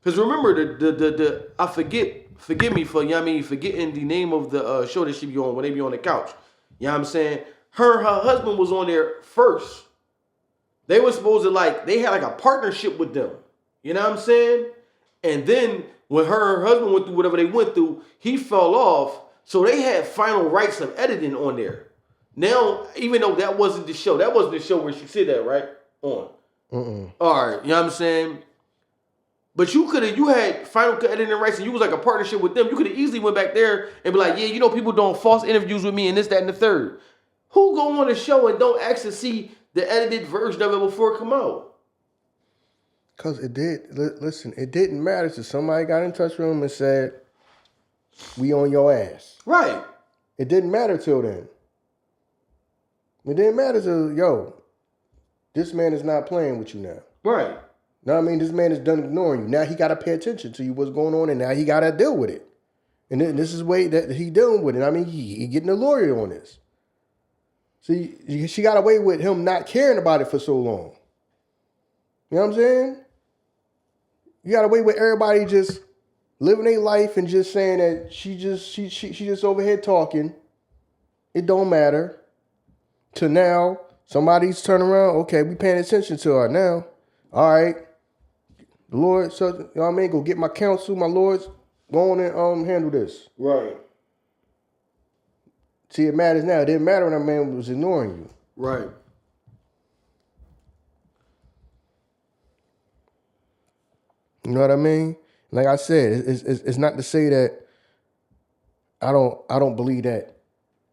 because remember, I forget forgive me for, you know what I mean, forgetting the name of the show that she be on when they be on the couch. You know what I'm saying? Her husband was on there first. They were supposed to they had like a partnership with them. You know what I'm saying? And then when her and her husband went through whatever they went through, he fell off. So they had final rights of editing on there. Now, even though that wasn't the show where she said that, right? On. All right, you know what I'm saying? But you had final editing rights and you was like a partnership with them. You could have easily went back there and be like, yeah, you know, people doing false interviews with me and this, that, and the third. Who go on the show and don't actually see the edited version of it before it come out? Because it didn't matter till somebody got in touch with him and said, we on your ass. Right. It didn't matter till then. It didn't matter till, this man is not playing with you now. Right. Know what I mean? This man is done ignoring you. Now he got to pay attention to you, what's going on, and now he got to deal with it. And this is the way that he dealing with it. I mean, he getting a lawyer on this. See, she got away with him not caring about it for so long. You know what I'm saying? You got away with everybody just living their life and just saying that she just over here talking. It don't matter. To now, somebody's turning around. Okay, we paying attention to her now. All right. The Lord, so, you know what I mean? Go get my counsel, my lords. Go on and handle this. Right. See, it matters now. It didn't matter when that man was ignoring you. Right. You know what I mean? Like I said, it's not to say that I don't believe that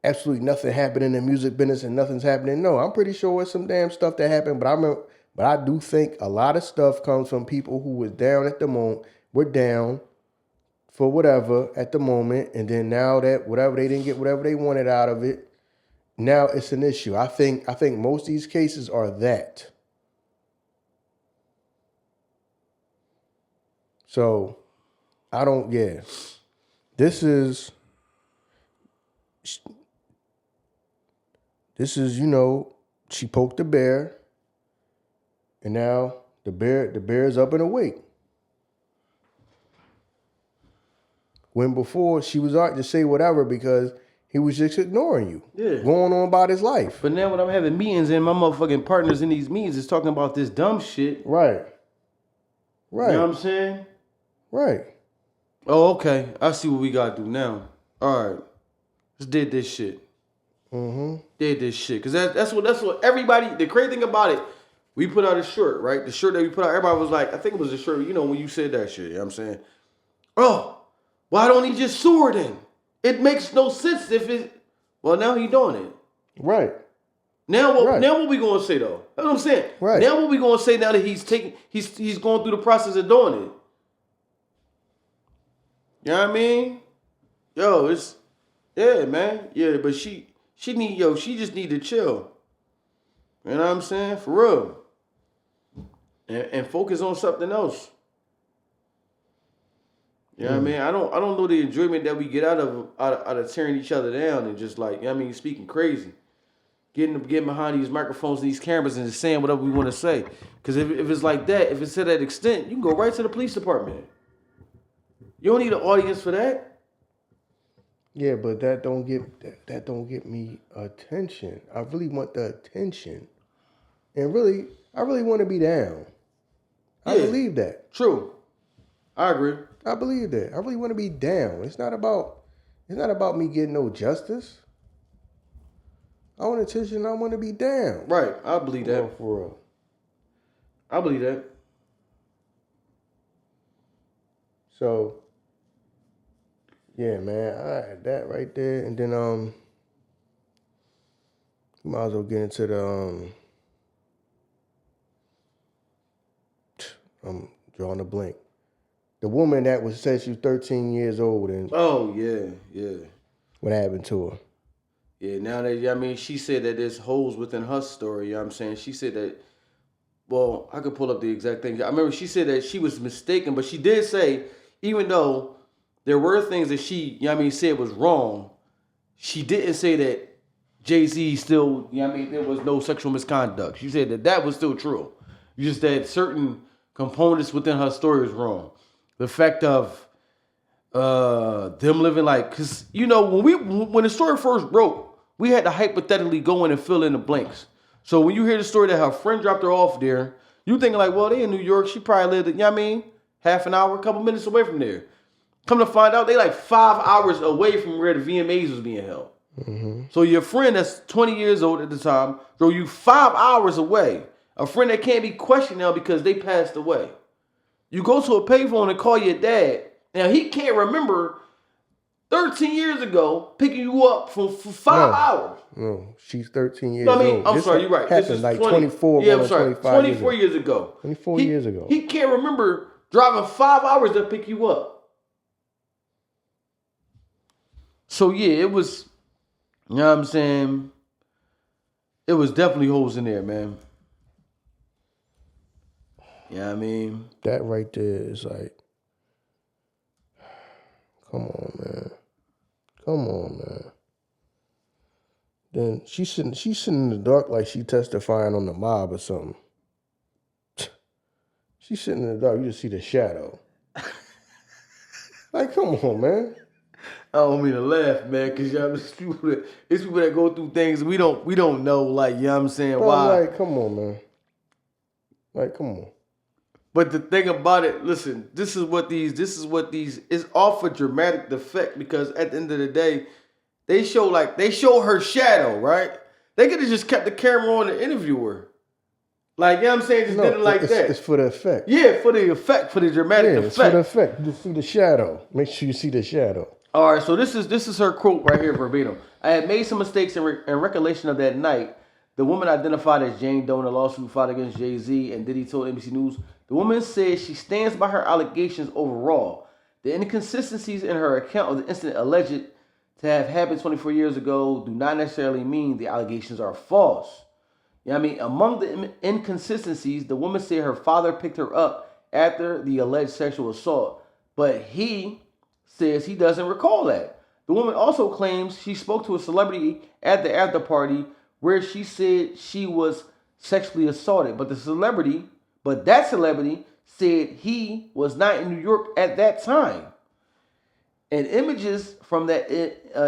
absolutely nothing happened in the music business and nothing's happening. No, I'm pretty sure it's some damn stuff that happened, but I do think a lot of stuff comes from people who was down at the moment, were down for whatever at the moment, and then now that whatever they didn't get whatever they wanted out of it, now it's an issue. I think most of these cases are that. So, This is, she poked the bear, and now the bear's up and awake. When before she was out to say whatever because he was just ignoring you. Yeah. Going on about his life. But now when I'm having meetings and my motherfucking partners in these meetings is talking about this dumb shit. Right. You know what I'm saying? Right. Oh, okay. I see what we gotta do now. All right. Let's did this shit. Did this shit. Cause that's what everybody, the crazy thing about it, we put out a shirt, right? The shirt that we put out, everybody was like, I think it was the shirt, when you said that shit, you know what I'm saying? Oh, why don't he just sue her then? It makes no sense if it, well, now he doing it. Right. Now what we gonna say though? That's what I'm saying. Right. Now what we gonna say now that he's going through the process of doing it? You know what I mean? Yo, it's, yeah, man. Yeah, but she just need to chill. You know what I'm saying? For real. And focus on something else. You know what I mean? I don't know the enjoyment that we get out of tearing each other down and just speaking crazy. Getting behind these microphones and these cameras and just saying whatever we want to say. Because if it's like that, if it's to that extent, you can go right to the police department. You don't need an audience for that. Yeah, but that don't get me attention. I really want the attention. And really, I really want to be down. I believe that. True. I agree. I believe that. I really want to be down. It's not about me getting no justice. I want attention. I want to be down. Right. I believe that. Oh, for real. I believe that. So, yeah, man, I had that right there, and then might as well get into the I'm drawing a blank. The woman that said she was 13 years old and oh yeah. What happened to her? Yeah, now that she said that there's holes within her story, you know what I'm saying? She said that, well, I could pull up the exact thing. I remember she said that she was mistaken, but she did say, even though there were things that she, said was wrong, she didn't say that Jay-Z still, there was no sexual misconduct. She said that was still true. Just that certain components within her story was wrong. The fact of Them living like, cause you know when the story first broke, we had to hypothetically go in and fill in the blanks. So when you hear the story that her friend dropped her off there, you thinking like, well, they in New York, she probably lived, you know what I mean, half an hour, a couple minutes away from there. Come to find out, they like 5 hours away from where the VMAs was being held. Mm-hmm. So your friend that's 20 years old at the time drove you 5 hours away. A friend that can't be questioned now because they passed away. You go to a payphone and call your dad. Now, he can't remember 13 years ago picking you up for 5 hours. No, she's 13 years No, I mean, old. I'm sorry, you're right. Happened like 24, yeah, I'm sorry, 24 years ago. 24 years ago. He can't remember driving 5 hours to pick you up. So, yeah, it was, you know what I'm saying? It was definitely holes in there, man. You know what I mean? That right there is like, come on, man. Then she's sitting in the dark like she testifying on the mob or something. She's sitting in the dark, you just see the shadow. Like, come on, man. I don't mean to laugh, man, because it's people that go through things we don't know, like, you know what I'm saying, Bro, why. like, come on, man. Like, come on. But the thing about it, listen, this is what these, it's all for dramatic effect, because at the end of the day, they show her shadow, right? They could have just kept the camera on the interviewer. Like, you know what I'm saying? Just did it like that. It's for the effect. Yeah, for the effect, for the dramatic effect. It's for the effect. You see the shadow. Make sure you see the shadow. All right, so this is her quote right here, verbatim. I had made some mistakes in recollection of that night. The woman identified as Jane Doe in a lawsuit filed against Jay-Z and Diddy told NBC News. The woman said she stands by her allegations overall. The inconsistencies in her account of the incident alleged to have happened 24 years ago do not necessarily mean the allegations are false. You know what I mean? Among the inconsistencies, the woman said her father picked her up after the alleged sexual assault, but he says he doesn't recall that. The woman also claims she spoke to a celebrity at the after party where she said she was sexually assaulted, but that celebrity said he was not in New York at that time. And images from that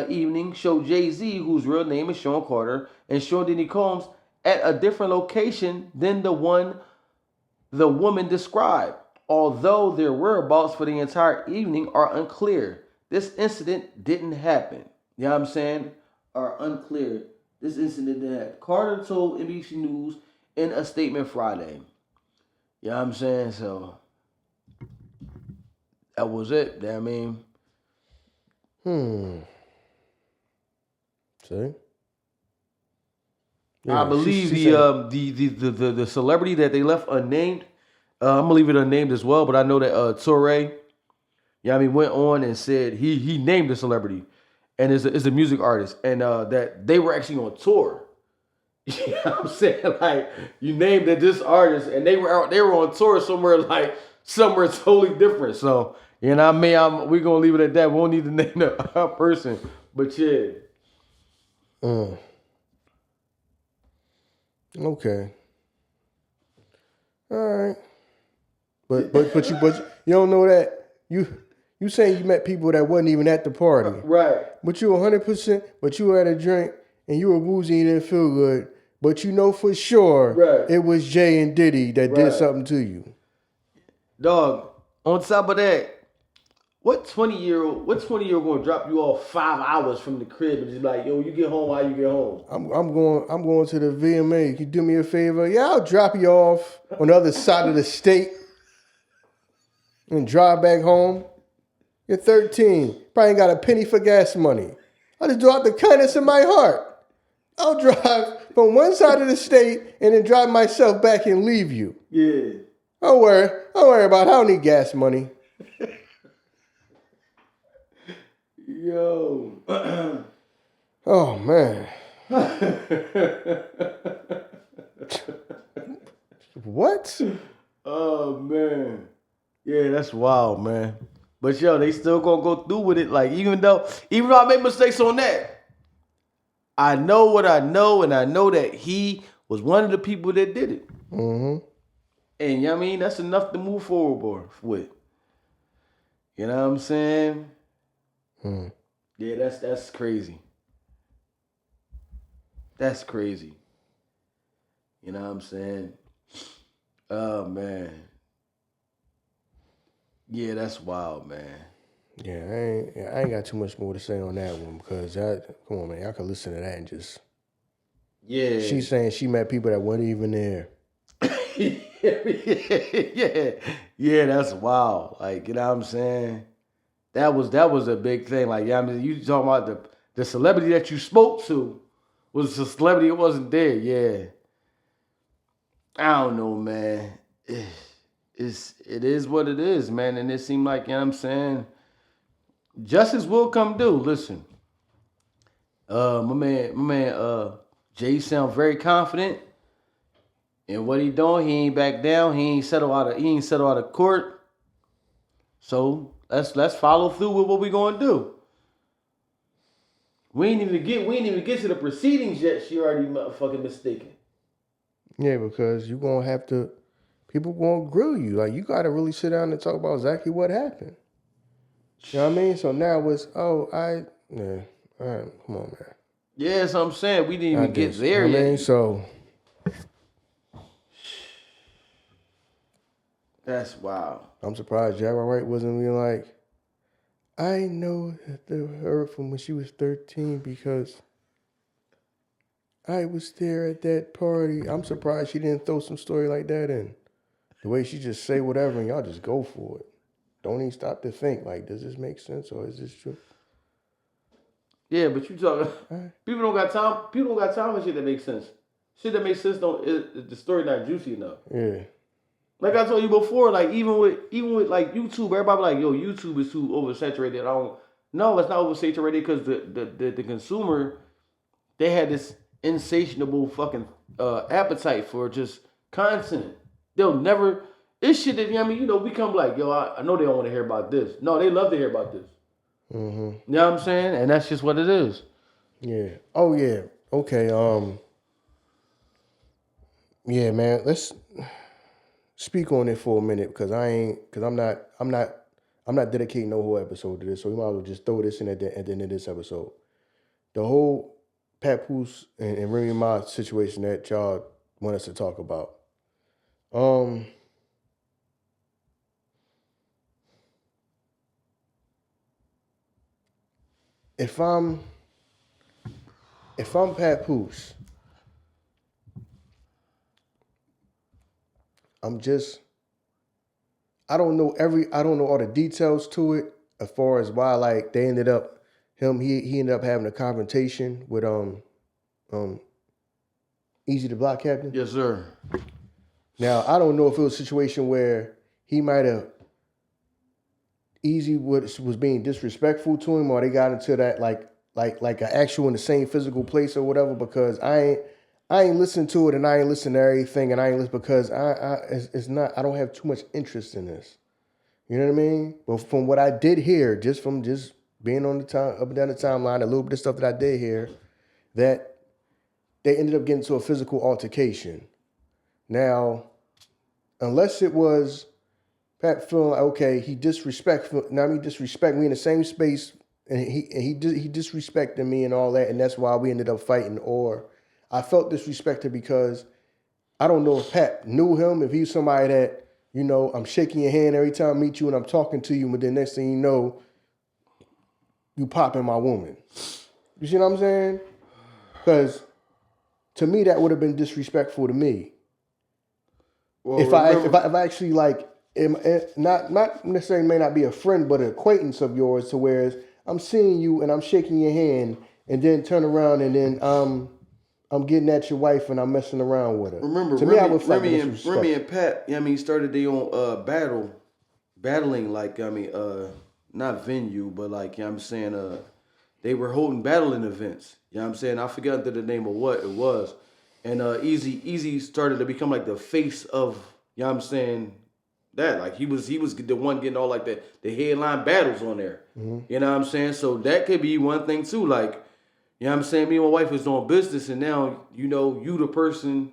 evening show Jay-Z, whose real name is Sean Carter, and Sean Diddy Combs at a different location than the one the woman described. Although their whereabouts for the entire evening are unclear. This incident didn't happen. You know what I'm saying? Are unclear. This incident didn't happen. Carter told NBC News in a statement Friday. You know what I'm saying? So, that was it. You know what I mean? See? Yeah, I believe the celebrity that they left unnamed, I'm gonna leave it unnamed as well, but I know that Torre, went on and said he named the celebrity, and is a music artist, and that they were actually on tour. You know what I'm saying? Like, you named it this artist, and they were on tour somewhere totally different. So, you know what I mean? We're gonna leave it at that. We won't need to name the person, but yeah. Okay. All right. But you don't know that you saying you met people that wasn't even at the party. Right. But you 100%, but you were at a drink and you were woozy and you didn't feel good. But you know for sure it was Jay and Diddy that did something to you. Dog, on top of that, what 20-year-old gonna drop you off 5 hours from the crib and just be like, yo, you get home while you get home? I'm going to the VMA. Can you do me a favor? Yeah, I'll drop you off on the other side of the state and drive back home. You're 13. Probably ain't got a penny for gas money. I'll just do out the kindness of my heart. I'll drive from one side of the state and then drive myself back and leave you. Yeah. Don't worry about it. I don't need gas money. Yo. Oh, man. What? Oh, man. Yeah, that's wild, man. But, yo, they still gonna go through with it. Like, even though I made mistakes on that, I know what I know, and I know that he was one of the people that did it. Mm-hmm. And, you know what I mean? That's enough to move forward with. You know what I'm saying? Hmm. Yeah, that's crazy. That's crazy. You know what I'm saying? Oh man. Yeah, that's wild, man. Yeah, I ain't got too much more to say on that one because come on, man, y'all can listen to that and just. Yeah. She's saying she met people that weren't even there. yeah. Yeah, that's wild. Like, you know what I'm saying? That was a big thing. Like, yeah, I mean, you talking about the celebrity that you spoke to was a celebrity that wasn't there. Yeah. I don't know, man. It is what it is, man. And it seemed like, you know what I'm saying? Justice will come due. Listen. My man, Jay sound very confident in what he doing. He ain't back down. He ain't settle out of court. So let's follow through with what we gonna do. We ain't even get to the proceedings yet. She already motherfucking mistaken. Yeah, because you gonna have to. People gonna grill you. Like you gotta really sit down and talk about exactly what happened. You know what I mean? So now it's yeah. All right, come on, man. Yeah, that's what I'm saying. We didn't even Not get this. there You know what yet. I mean? So That's wild. I'm surprised Jaguar Wright wasn't being like, I know her from when she was 13 because I was there at that party. I'm surprised she didn't throw some story like that in. The way she just say whatever and y'all just go for it. Don't even stop to think, like, does this make sense or is this true? Yeah, but you talking people don't got time. People don't got time for shit that makes sense. Shit that makes sense the story not juicy enough. Yeah. Like I told you before, like even with like YouTube, everybody like, yo, YouTube is too oversaturated. I don't. No, it's not oversaturated because the consumer, they had this insatiable fucking appetite for just content. They'll never. It's shit that, you know what I mean, we come like, yo, I know they don't want to hear about this. No, they love to hear about this. Mm-hmm. You know what I'm saying? And that's just what it is. Yeah. Oh yeah. Okay. Yeah, man. Let's speak on it for a minute because I'm not dedicating no whole episode to this, so we might as well just throw this in at the end of this episode. The whole Papoose and Remy Ma situation that y'all want us to talk about. If I'm Papoose, I don't know all the details to it as far as why like they ended up he ended up having a confrontation with Eazy the Block Captain. Yes, sir. Now I don't know if it was a situation where he might have Eazy was being disrespectful to him, or they got into that like an actual in the same physical place or whatever. Because I ain't listened to it and I ain't listened to everything and I ain't listen because it's not I don't have too much interest in this. You know what I mean? But from what I did hear, just being on the time up and down the timeline, a little bit of stuff that I did hear, that they ended up getting to a physical altercation. Now, unless it was Pat feeling like, okay, he disrespect me in the same space, and he disrespected me and all that, and that's why we ended up fighting. Or I felt disrespected because I don't know if Pat knew him, if he's somebody that, I'm shaking your hand every time I meet you and I'm talking to you, but then next thing you know, you popping my woman. You see what I'm saying? Because to me, that would have been disrespectful to me. Well, if I actually like, not necessarily may not be a friend, but an acquaintance of yours, to whereas I'm seeing you and I'm shaking your hand and then turn around and then I'm getting at your wife and I'm messing around with her. Remember, to Remy, me, I would Remy and Pat, started their own battling like, not venue, but like, they were holding battling events. You know what I'm saying? I forgot the name of what it was. And Eazy started to become like the face of, that. Like he was the one getting all like the headline battles on there. Mm-hmm. You know what I'm saying? So that could be one thing too. Like, me and my wife is doing business and now, you the person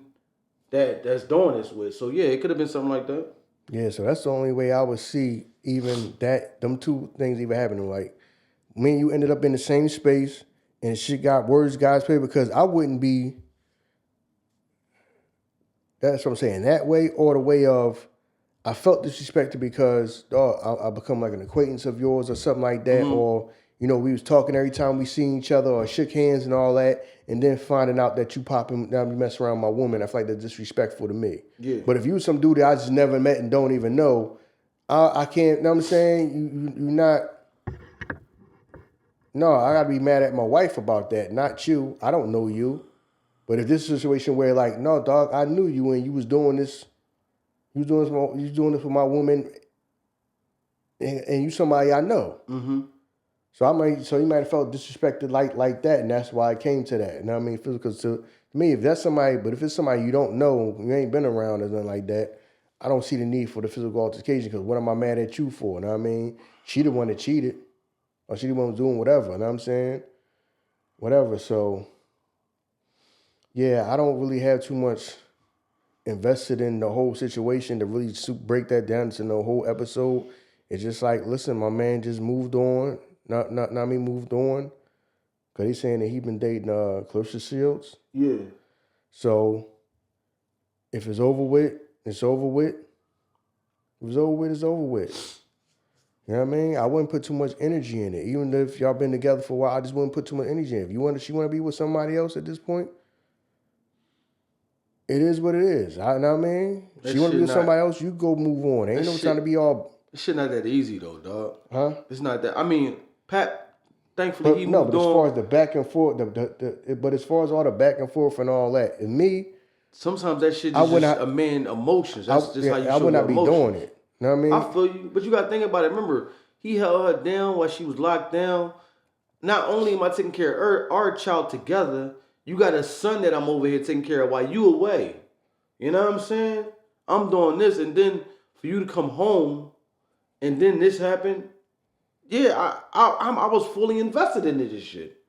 that's doing this with. So yeah, it could have been something like that. Yeah, so that's the only way I would see even that, them two things even happening. Like, me and you ended up in the same space and shit got words, God's paper, because I wouldn't be, that's what I'm saying, that way or the way of, I felt disrespected because I become like an acquaintance of yours or something like that, or you know, we was talking every time we seen each other or shook hands and all that, and then finding out that you popping, now you mess around with my woman, I feel like that's disrespectful to me. Yeah. But if you was some dude that I just never met and don't even know, I can't. You know what I'm saying? You not. No, I gotta be mad at my wife about that, not you. I don't know you. But if this is a situation where like, no, dog, I knew you and you was doing this. You was doing this for my woman, and you somebody I know. Mm-hmm. So you might have felt disrespected like that, and that's why it came to that. You know what I mean? Because to me, if that's somebody, but if it's somebody you don't know, you ain't been around or nothing like that, I don't see the need for the physical altercation. Because what am I mad at you for? You know what I mean? She the one that cheated, or she the one who's doing whatever. You know what I'm saying? Whatever. So yeah, I don't really have too much invested in the whole situation to really break that down into the whole episode. It's just like, listen, my man just moved on. Not me moved on. Cause he's saying that he been dating Clarissa Shields. Yeah. So if it's over with, it's over with. If it's over with, it's over with. You know what I mean? I wouldn't put too much energy in it. Even if y'all been together for a while, I just wouldn't put too much energy in it. If she wanna be with somebody else at this point, it is what it is. You know what I mean? She want to be with somebody else, you go move on. Ain't no time to be all... This shit not that easy, though, dog. Huh? It's not that... I mean, Pat, thankfully, he moved on. No, but as far as the back and forth, but as far as all the back and forth and all that, and me... Sometimes that shit is just a man emotions. That's just how you show I would not your be emotions. doing it. You know what I mean? I feel you. But you got to think about it. Remember, he held her down while she was locked down. Not only am I taking care of our child together, you got a son that I'm over here taking care of while you away. You know what I'm saying? I'm doing this, and then for you to come home, and then this happened. Yeah, I was fully invested into this shit.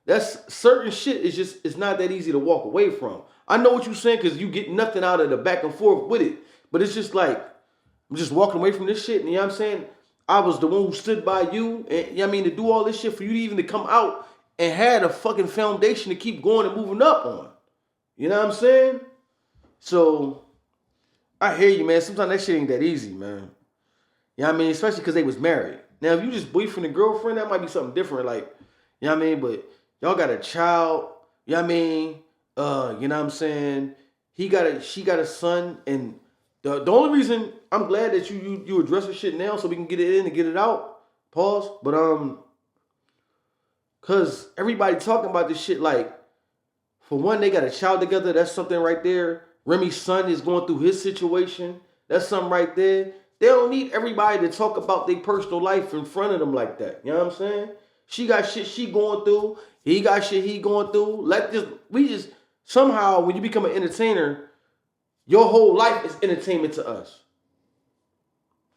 That's certain shit is just, it's not that easy to walk away from. I know what you're saying because you get nothing out of the back and forth with it, but it's just like I'm just walking away from this shit. And you know what I'm saying? I was the one who stood by you, and you know what I mean, to do all this shit for you to even to come out and had a fucking foundation to keep going and moving up on. You know what I'm saying? So, I hear you, man. Sometimes that shit ain't that easy, man. You know what I mean? Especially because they was married. Now, if you just boyfriend and girlfriend, that might be something different. Like, you know what I mean? But y'all got a child. You know what I mean? You know what I'm saying? She got a son. And the only reason I'm glad that you address the shit now so we can get it in and get it out. Pause. But, because everybody talking about this shit like, for one, they got a child together. That's something right there. Remy's son is going through his situation. That's something right there. They don't need everybody to talk about their personal life in front of them like that. You know what I'm saying? She got shit she going through. He got shit he going through. Somehow, when you become an entertainer, your whole life is entertainment to us.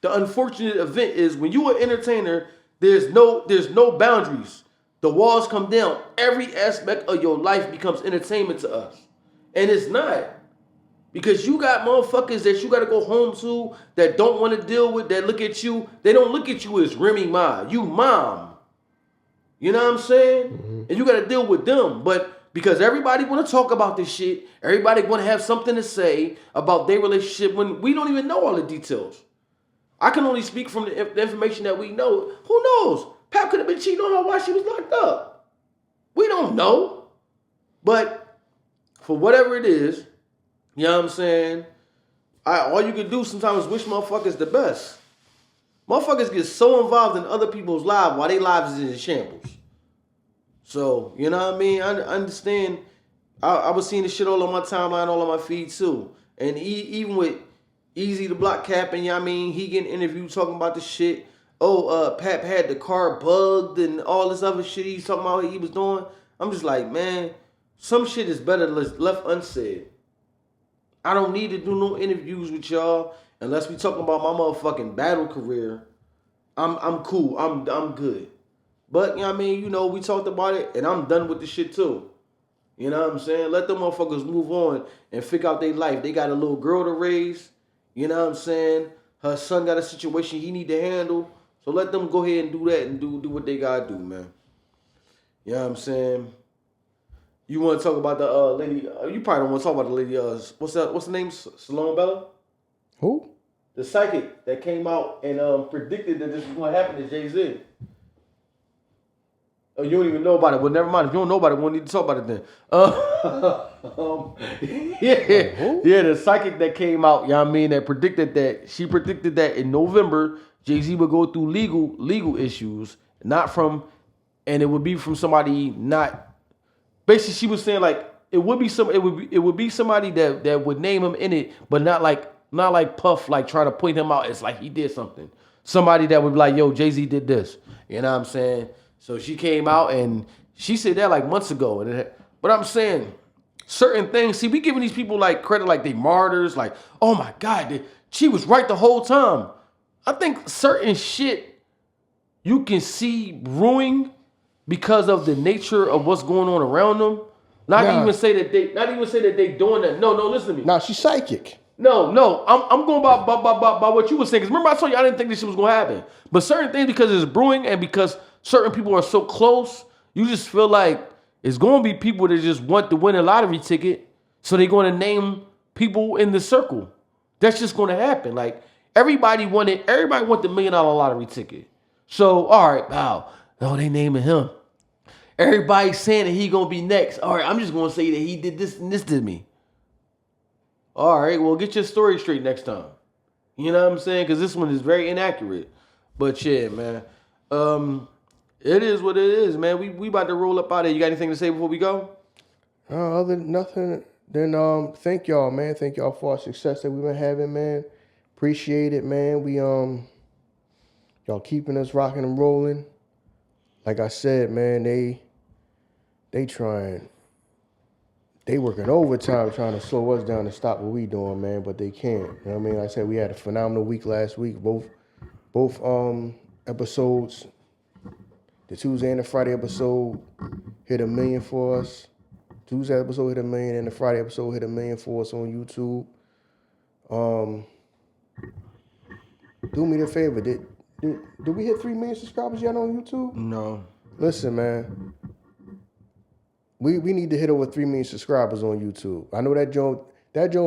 The unfortunate event is when you are an entertainer, there's no boundaries. The walls come down. Every aspect of your life becomes entertainment to us. And it's not. Because you got motherfuckers that you got to go home to that don't want to deal with, that look at you. They don't look at you as Remy Ma. You mom. You know what I'm saying? Mm-hmm. And you got to deal with them. But because everybody want to talk about this shit, everybody want to have something to say about their relationship when we don't even know all the details. I can only speak from the information that we know. Who knows? Pat could have been cheating on her while she was locked up. We don't know. But for whatever it is, you know what I'm saying? All you can do sometimes is wish motherfuckers the best. Motherfuckers get so involved in other people's lives while their lives is in shambles. So, you know what I mean? I understand. I was seeing this shit all on my timeline, all on my feed too. And even with Eazy the block capping, you know what I mean? He getting interviewed talking about the shit. Pap had the car bugged and all this other shit he's talking about he was doing. I'm just like, man, some shit is better left unsaid. I don't need to do no interviews with y'all unless we talking about my motherfucking battle career. I'm cool. I'm good. But you know what I mean, we talked about it and I'm done with the shit too. You know what I'm saying? Let them motherfuckers move on and figure out their life. They got a little girl to raise. You know what I'm saying? Her son got a situation he need to handle. So let them go ahead and do that and do what they gotta do, man. You know what I'm saying? You want to talk about the lady? You probably don't want to talk about the lady. What's the name? Salome Bella? Who? The psychic that came out and predicted that this was going to happen to Jay-Z. Oh, you don't even know about it. Well, never mind. If you don't know about it, we won't need to talk about it then. Yeah, the psychic that came out, you know what I mean, that predicted that, she predicted that in November, Jay-Z would go through legal issues, not from, and it would be from somebody not, basically she was saying like, it would be somebody that would name him in it, but not like Puff, like trying to point him out as like he did something. Somebody that would be like, yo, Jay-Z did this. You know what I'm saying? So she came out and she said that like months ago. But I'm saying certain things, see, we giving these people like credit like they martyrs, like, oh my God, she was right the whole time. I think certain shit you can see brewing because of the nature of what's going on around them. Not even say that they doing that. No, listen to me. Nah, she's psychic. No, I'm going by what you were saying. Because remember, I told you I didn't think this shit was going to happen. But certain things, because it's brewing and because certain people are so close, you just feel like it's going to be people that just want to win a lottery ticket. So they're going to name people in the circle. That's just going to happen. Like, everybody want the $1 million lottery ticket. So, all right, wow. Oh, they naming him. Everybody's saying that he going to be next. All right, I'm just going to say that he did this and this to me. All right, well, get your story straight next time. You know what I'm saying? Because this one is very inaccurate. But yeah, man. It is what it is, man. We about to roll up out of here. You got anything to say before we go? Other than nothing, then thank y'all, man. Thank y'all for our success that we've been having, man. Appreciate it, man. We y'all keeping us rocking and rolling. Like I said, man, they working overtime trying to slow us down and stop what we doing, man, but they can't. You know what I mean? Like I said, we had a phenomenal week last week. Both episodes, the Tuesday and the Friday episode hit 1 million for us. Tuesday episode hit 1 million and the Friday episode hit 1 million for us on YouTube. Do me the favor, did we hit 3 million subscribers yet on YouTube? No. Listen, man. We need to hit over 3 million subscribers on YouTube. I know that Joe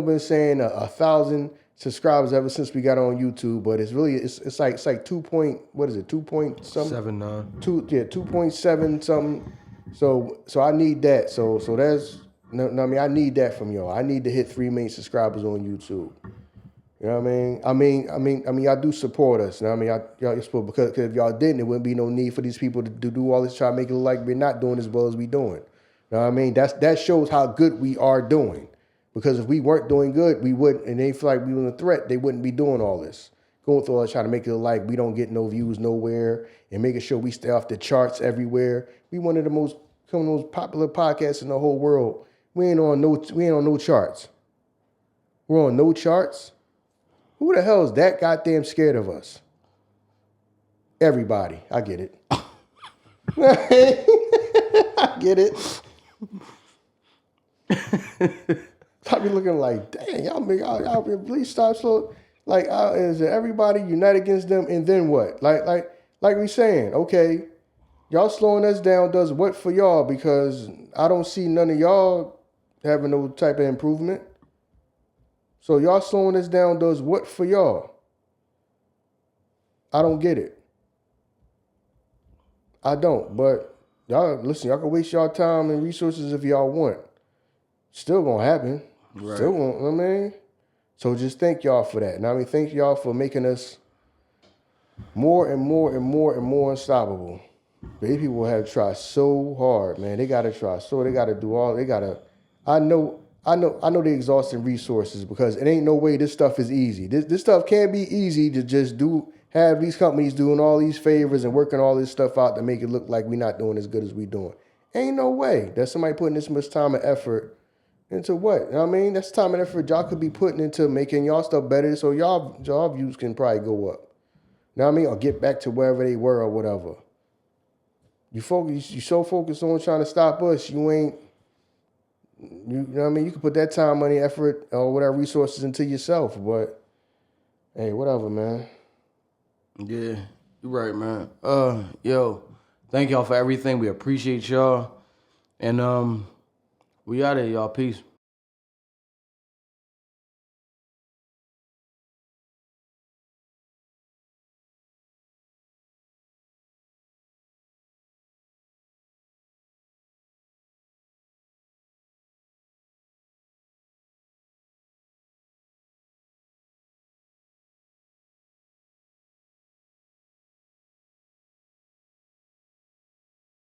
been saying 1,000 subscribers ever since we got on YouTube, but it's really it's like 2 point, what is it, 2 point something? 79. 2.7 something. So I need that. So that's no, I mean I need that from y'all. I need to hit 3 million subscribers on YouTube. You know what I mean? I mean, y'all do support us. You know what I mean? Y'all support, because if y'all didn't, it wouldn't be no need for these people to do all this, try to make it look like we're not doing as well as we doing. You know what I mean? That shows how good we are doing. Because if we weren't doing good, we wouldn't, and they feel like we were a threat, they wouldn't be doing all this. Going through all this, trying to make it look like we don't get no views nowhere, and making sure we stay off the charts everywhere. We one of the most popular podcasts in the whole world. We ain't on no charts. We're on no charts. Who the hell is that goddamn scared of us? Everybody. I get it. I get it. I be looking like, dang, y'all please stop slow. Like, is everybody unite against them, and then what? Like we saying, okay, y'all slowing us down does what for y'all? Because I don't see none of y'all having no type of improvement. So y'all slowing us down does what for y'all? I don't get it. I don't. But y'all, listen, y'all can waste y'all time and resources if y'all want. Still gonna happen. Right. Still gonna, I mean. So just thank y'all for that. And I mean, thank y'all for making us more and more and more and more unstoppable. These people have to try so hard, man. They gotta try. So they gotta do all, they gotta, I know they exhausting resources, because it ain't no way this stuff is easy. This stuff can't be easy to just have these companies doing all these favors and working all this stuff out to make it look like we're not doing as good as we doing. Ain't no way that somebody putting this much time and effort into what? You know what I mean? That's time and effort y'all could be putting into making y'all stuff better, so y'all views can probably go up. You know what I mean? Or get back to wherever they were or whatever. You so focused on trying to stop us, you know what I mean? You can put that time, money, effort, or whatever resources into yourself, but Hey, whatever, man. Yeah, you're right, man. Yo, thank y'all for everything. We appreciate y'all. And we out of here, y'all. Peace.